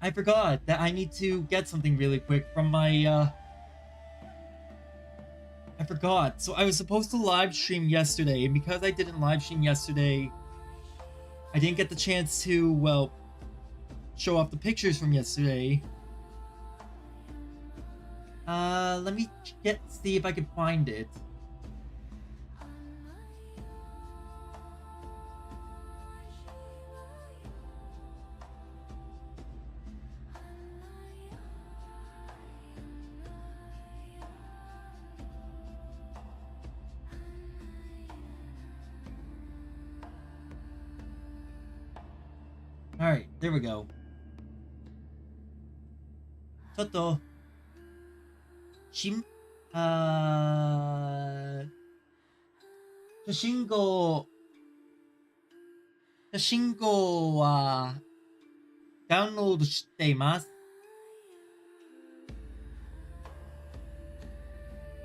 I forgot that I need to get something really quick from my, I forgot. So I was supposed to live stream yesterday, and because I didn't live stream yesterday, I didn't get the chance to, well, show off the pictures from yesterday. Let me see if I can find it. Alright, there we go. ちょっと、信号はダウンロードしています。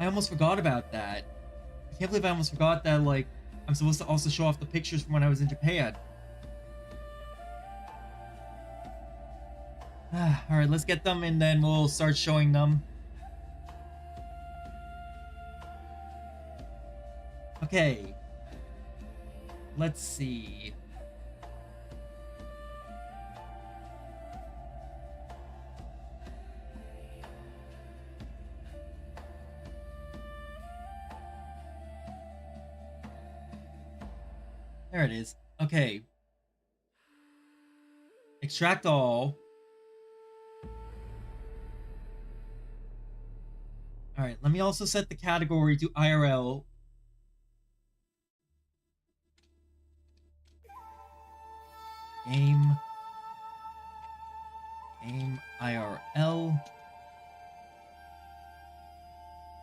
I almost forgot about that. I can't believe I almost forgot that, like, I'm supposed to also show off the pictures from when I was in Japan. Alright, let's get them and then we'll start showing them. Okay. Let's see. There it is. Okay. Extract all. Alright, let me also set the category to IRL. Game IRL.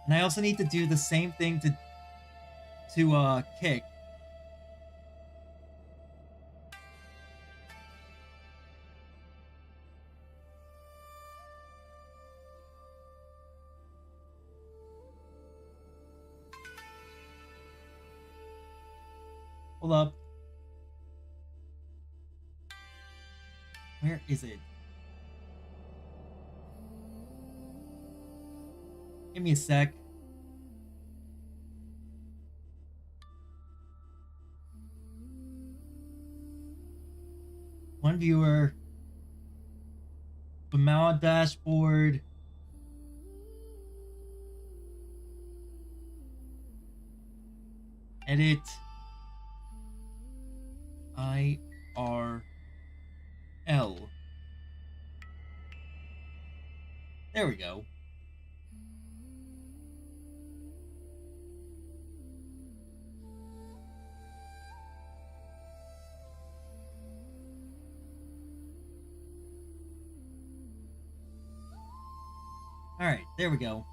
And I also need to do the same thing to to kick. Hold up. Where is it? Give me a sec. One viewer. Bamao dashboard. Edit. IRL. There we go. Alright, there we go.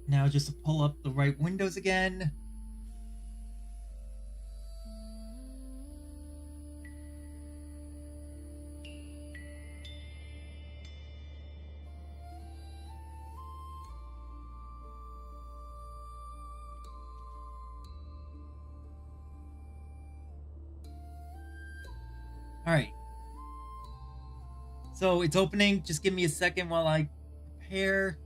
Now just to pull up the right windows again. Alright. So it's opening. Just give me a second while I prepare.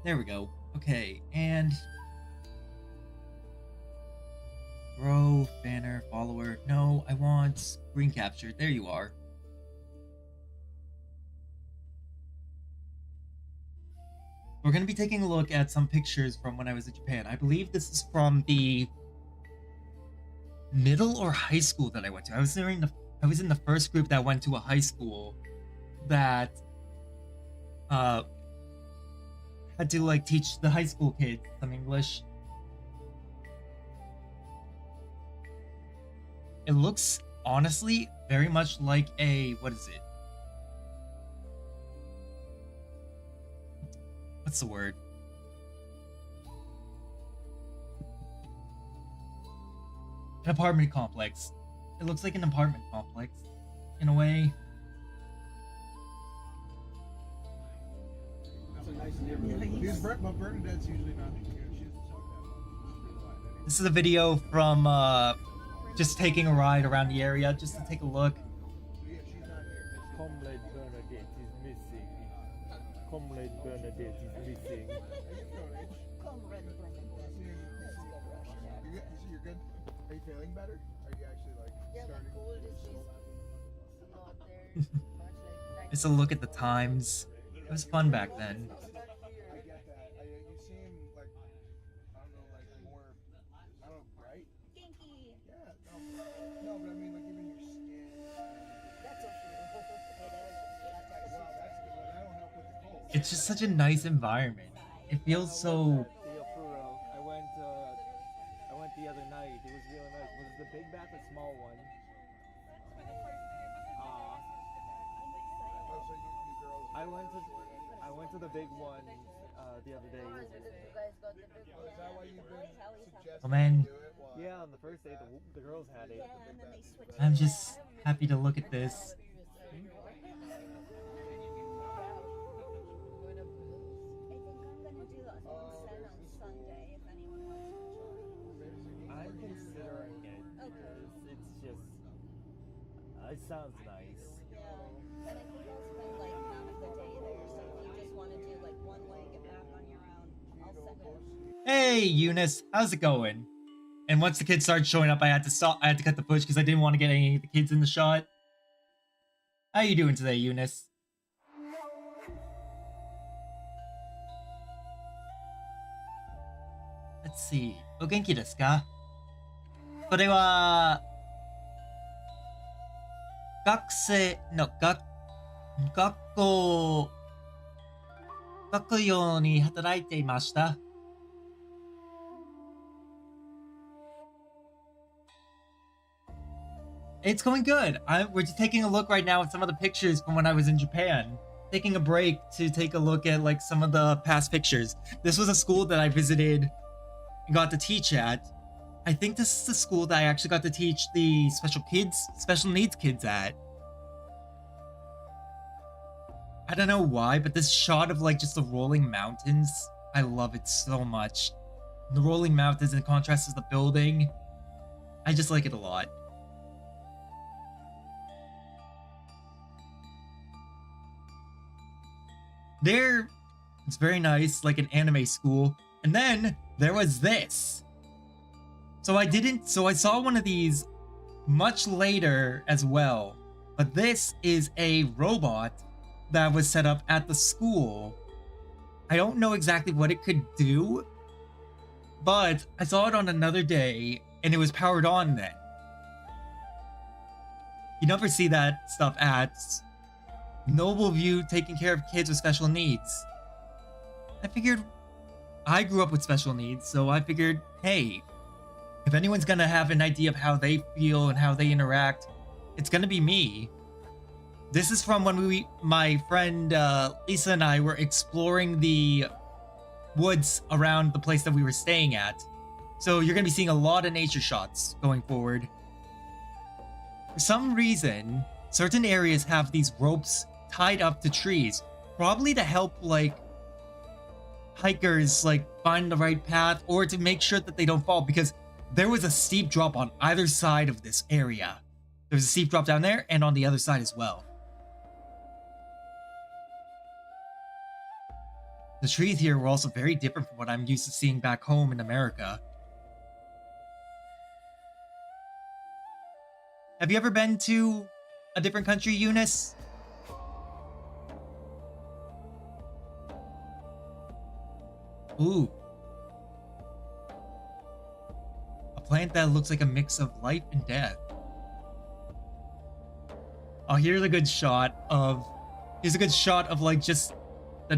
There we go. Okay, and row, banner, follower. No, I want screen capture. There you are. We're going to be taking a look at some pictures from when I was in Japan. I believe this is from the middle or high school that I went to. I was in the first group that went to a high school that had to like teach the high school kids some English. It looks honestly very much like a, what is it? What's the word? An apartment complex. It looks like an apartment complex in a way. It's a nice neighborhood. But Bernadette's usually not here. She doesn't talk that much. This is a video from just taking a ride around the area just to take a look. Yeah, she's not here. Comrade Bernadette is missing. Comrade Bernadette is missing. You're good? Are you feeling better? Are you actually like starting? Just a look at the times. It was fun back then. I get that. You seem like, I don't know, like more, I don't know, bright? Kinky. Yeah, no, but I mean, like even your skin. That's what Wow, that's good. But that'll help with the cold. It's just such a nice environment. It feels so. I went the other night. It was really nice. Was it the big bath or small one? Oh, so you girls. I went to the big one the other day. Oh, is that why you've been suggesting Oh man, to do it? Why? Yeah, on the first day the girls had it. I'm just happy to look at this. I'm considering it because it's just it sounds nice. And I think I'll spend like half the day there, so if you just want to do like one way, get back on your own, I'll send it. Hey Eunice, how's it going? And once the kids started showing up, I had to stop. I had to cut the footage because I didn't want to get any of the kids in the shot. How you doing today, Eunice? Let's see. お元気ですか？これは学生の学校に働いていました。It's going good. We're just taking a look right now at some of the pictures from when I was in Japan. Taking a break to take a look at like some of the past pictures. This was a school that I visited and got to teach at. I think this is the school that I actually got to teach the special needs kids at. I don't know why, but this shot of like just the rolling mountains, I love it so much. The rolling mountains in contrast to the building, I just like it a lot. There, it's very nice, like an anime school. And then there was this. So I saw one of these much later as well. But this is a robot that was set up at the school. I don't know exactly what it could do, but I saw it on another day and it was powered on then. You never see that stuff at Noble View taking care of kids with special needs. I figured I grew up with special needs, so I figured, hey, if anyone's gonna have an idea of how they feel and how they interact, it's gonna be me. This is from when my friend Lisa and I were exploring the woods around the place that we were staying at. So you're gonna be seeing a lot of nature shots going forward. For some reason, certain areas have these ropes tied up to trees, probably to help like hikers like find the right path or to make sure that they don't fall, because there was a steep drop on either side of this area. There's a steep drop down there and on the other side as well. The trees here were also very different from what I'm used to seeing back home in America. Have you ever been to a different country, Eunice? Ooh. A plant that looks like a mix of life and death. Oh, here's a good shot of like just the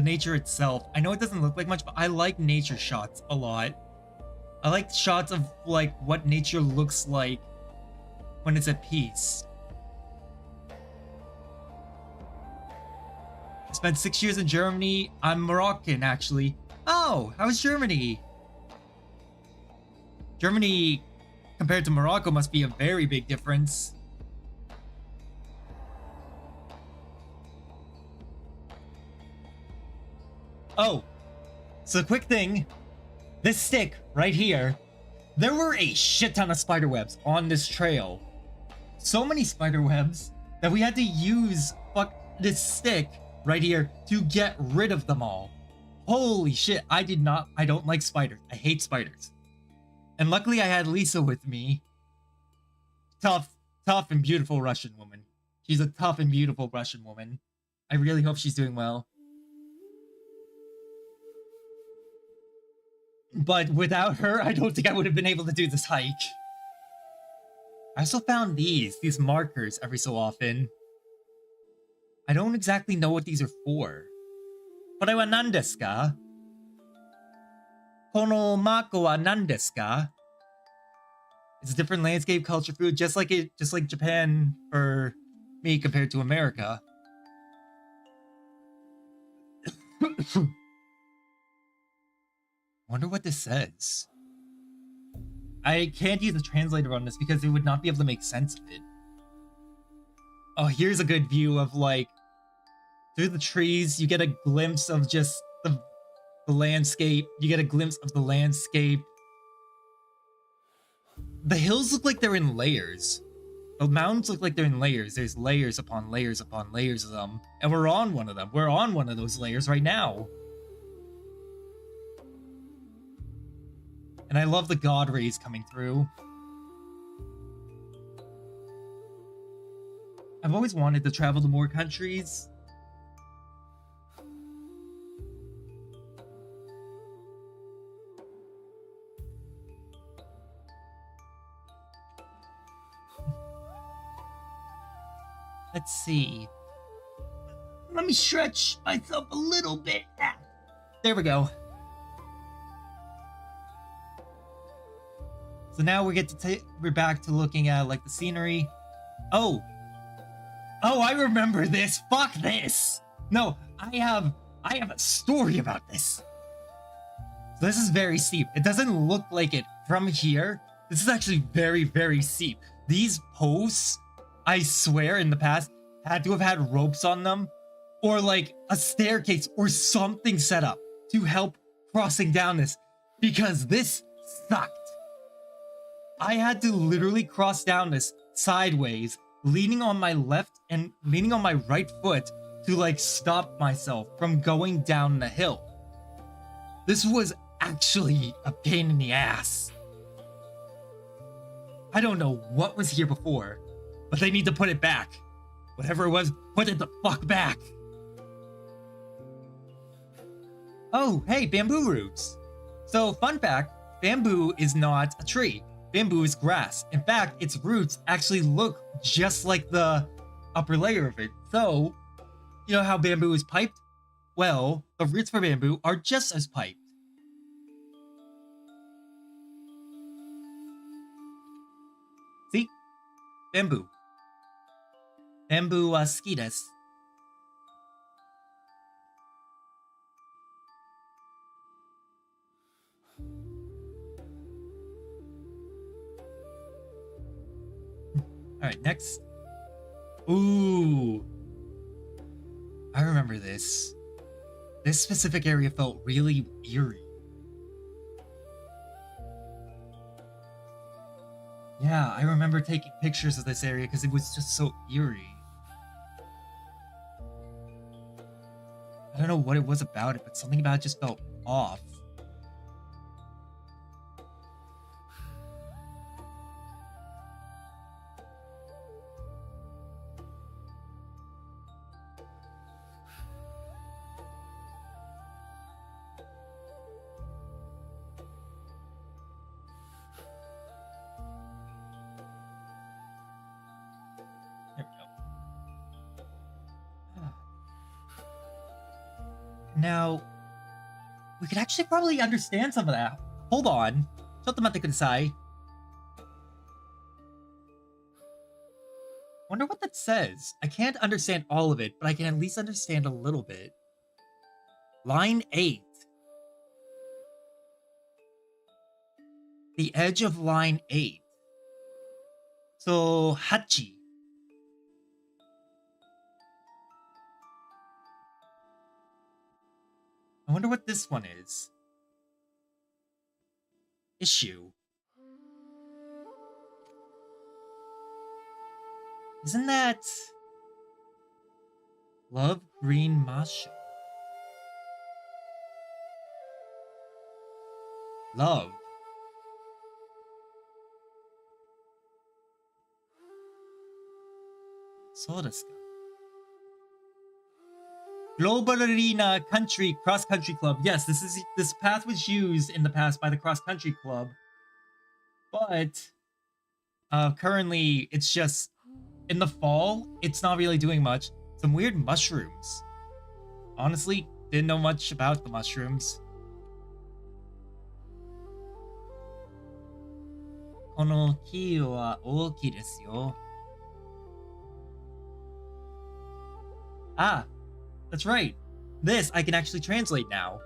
nature itself. I know it doesn't look like much, but I like nature shots a lot. I like shots of like what nature looks like when it's at peace. I spent 6 years in Germany. I'm Moroccan, actually. Oh, how was Germany? Germany, compared to Morocco, must be a very big difference. Oh, so quick thing. This stick right here, there were a shit ton of spider webs on this trail. So many spider webs that we had to use this stick right here to get rid of them all. Holy shit, I don't like spiders. I hate spiders. And luckily I had Lisa with me. Tough and beautiful Russian woman. She's a tough and beautiful Russian woman. I really hope she's doing well. But without her, I don't think I would have been able to do this hike. I also found these markers every so often. I don't exactly know what these are for. これは何ですか? このマークは何ですか? It's a different landscape, culture, food, just like Japan for me compared to America. Wonder what this says. I can't use a translator on this because it would not be able to make sense of it. Oh, here's a good view of like through the trees. You get a glimpse of just the landscape. You get a glimpse of the landscape. The hills look like they're in layers. The mountains look like they're in layers. There's layers upon layers upon layers of them. And we're on one of them. We're on one of those layers right now. And I love the god rays coming through. I've always wanted to travel to more countries. Let's see. Let me stretch myself a little bit. There we go. So now we get to we're back to looking at like the scenery. Oh, I remember this. Fuck this. No, I have a story about this. So this is very steep. It doesn't look like it from here. This is actually very, very steep. These posts, I swear, in the past had to have had ropes on them, or like a staircase or something set up to help crossing down this, because this sucked. I had to literally cross down this sideways, leaning on my left and leaning on my right foot to like stop myself from going down the hill. This was actually a pain in the ass. I don't know what was here before, but they need to put it back. Whatever it was, put it the fuck back. Oh, hey, bamboo roots. So, fun fact, bamboo is not a tree. Bamboo is grass. In fact, its roots actually look just like the upper layer of it. So, you know how bamboo is piped? Well, the roots for bamboo are just as piped. See? Bamboo. Bamboo wa suki desu. Alright, next. Ooh. I remember this. This specific area felt really eerie. Yeah, I remember taking pictures of this area because it was just so eerie. I don't know what it was about it, but something about it just felt off. There we go. Now, we could actually probably understand some of that. Hold on. Chotomatte kudasai. Wonder what that says. I can't understand all of it, but I can at least understand a little bit. Line 8. The edge of line 8. So, hachi. I wonder what this one is. Issue. Isn't that Love Green Mashu? Love. So desu ka? Global Arena Country Cross Country Club. Yes, this path was used in the past by the Cross Country Club, but currently it's just in the fall. It's not really doing much. Some weird mushrooms. Honestly, didn't know much about the mushrooms. Kono ki wa ookii desu yo. Ah. That's right. This I can actually translate now.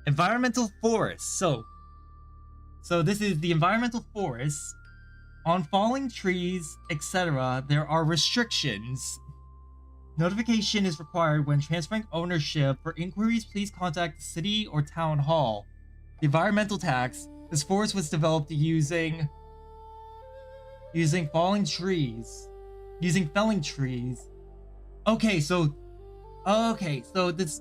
Environmental forest. So this is the environmental forest. On falling trees, etc., there are restrictions. Notification is required when transferring ownership. For inquiries, please contact the city or town hall. The environmental tax. This forest was developed using falling trees. Using felling trees. Okay, so this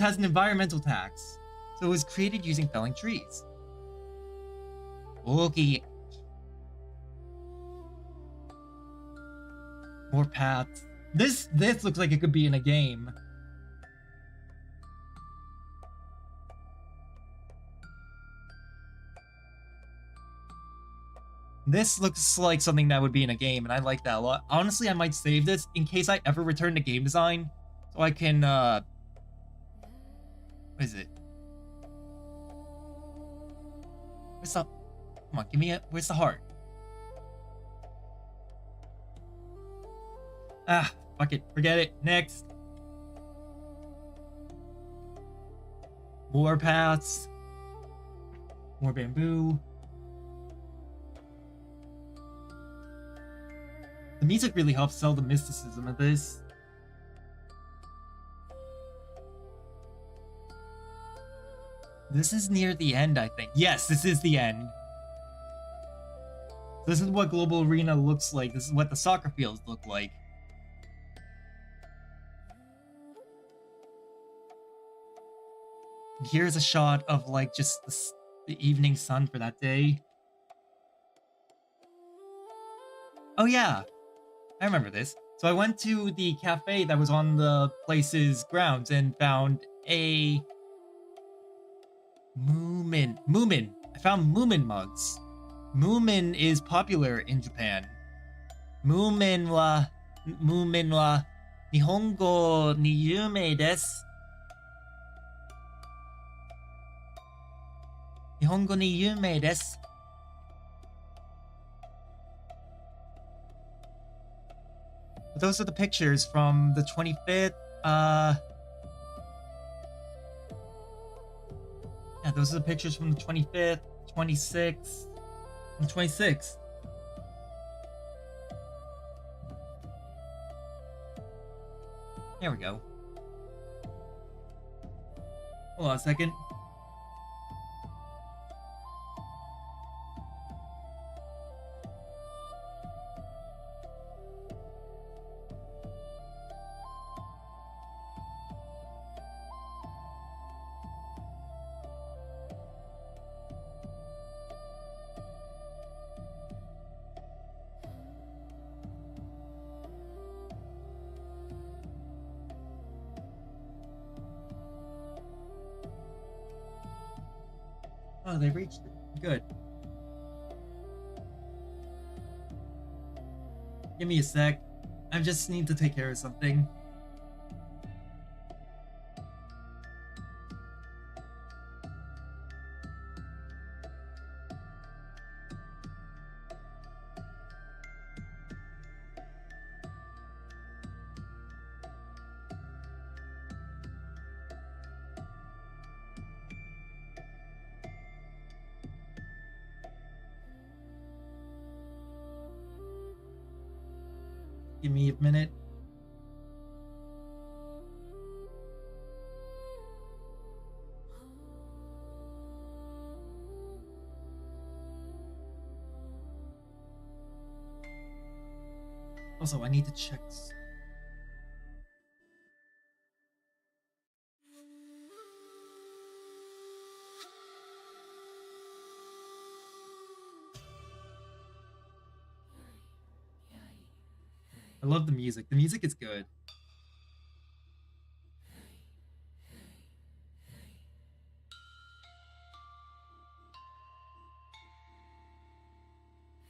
has an environmental tax. So it was created using felling trees. Okay. More paths. This looks like it could be in a game. This looks like something that would be in a game, and I like that a lot. Honestly, I might save this in case I ever return to game design, so I can, what is it? Where's the... Come on, give me a... Where's the heart? Ah, fuck it. Forget it. Next. More paths. More bamboo. The music really helps sell the mysticism of this. This is near the end, I think. Yes, this is the end. This is what Global Arena looks like. This is what the soccer fields look like. Here's a shot of like just the evening sun for that day. Oh yeah, I remember this. So I went to the cafe that was on the place's grounds and found a Moomin. I found Moomin mugs. Moomin is popular in Japan. Moomin wa Nihongo ni yumei desu. Nihongo ni yumei desu. Those are the pictures from the 25th. Yeah, those are the pictures from the 25th, 26th, and 26th. There we go. Hold on a second. Oh, they reached it. Good. Give me a sec. I just need to take care of something. Give me a minute. Also, I need to check. I love the music. The music is good.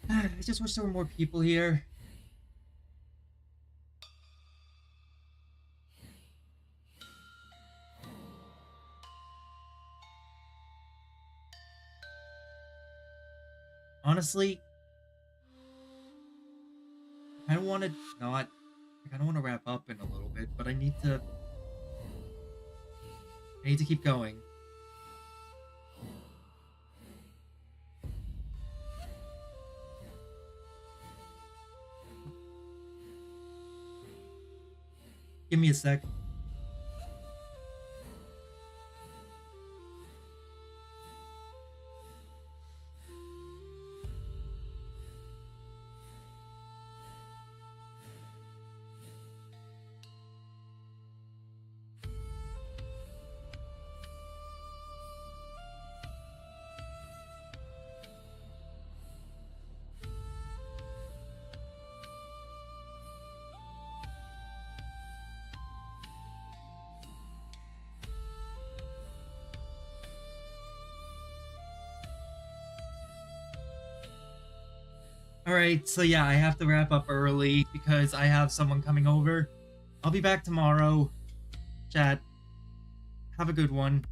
I just wish there were more people here. Honestly, I don't want to not. I don't want to wrap up in a little bit, but I need to keep going. Give me a sec. Alright, so yeah, I have to wrap up early because I have someone coming over. I'll be back tomorrow. Chat, have a good one.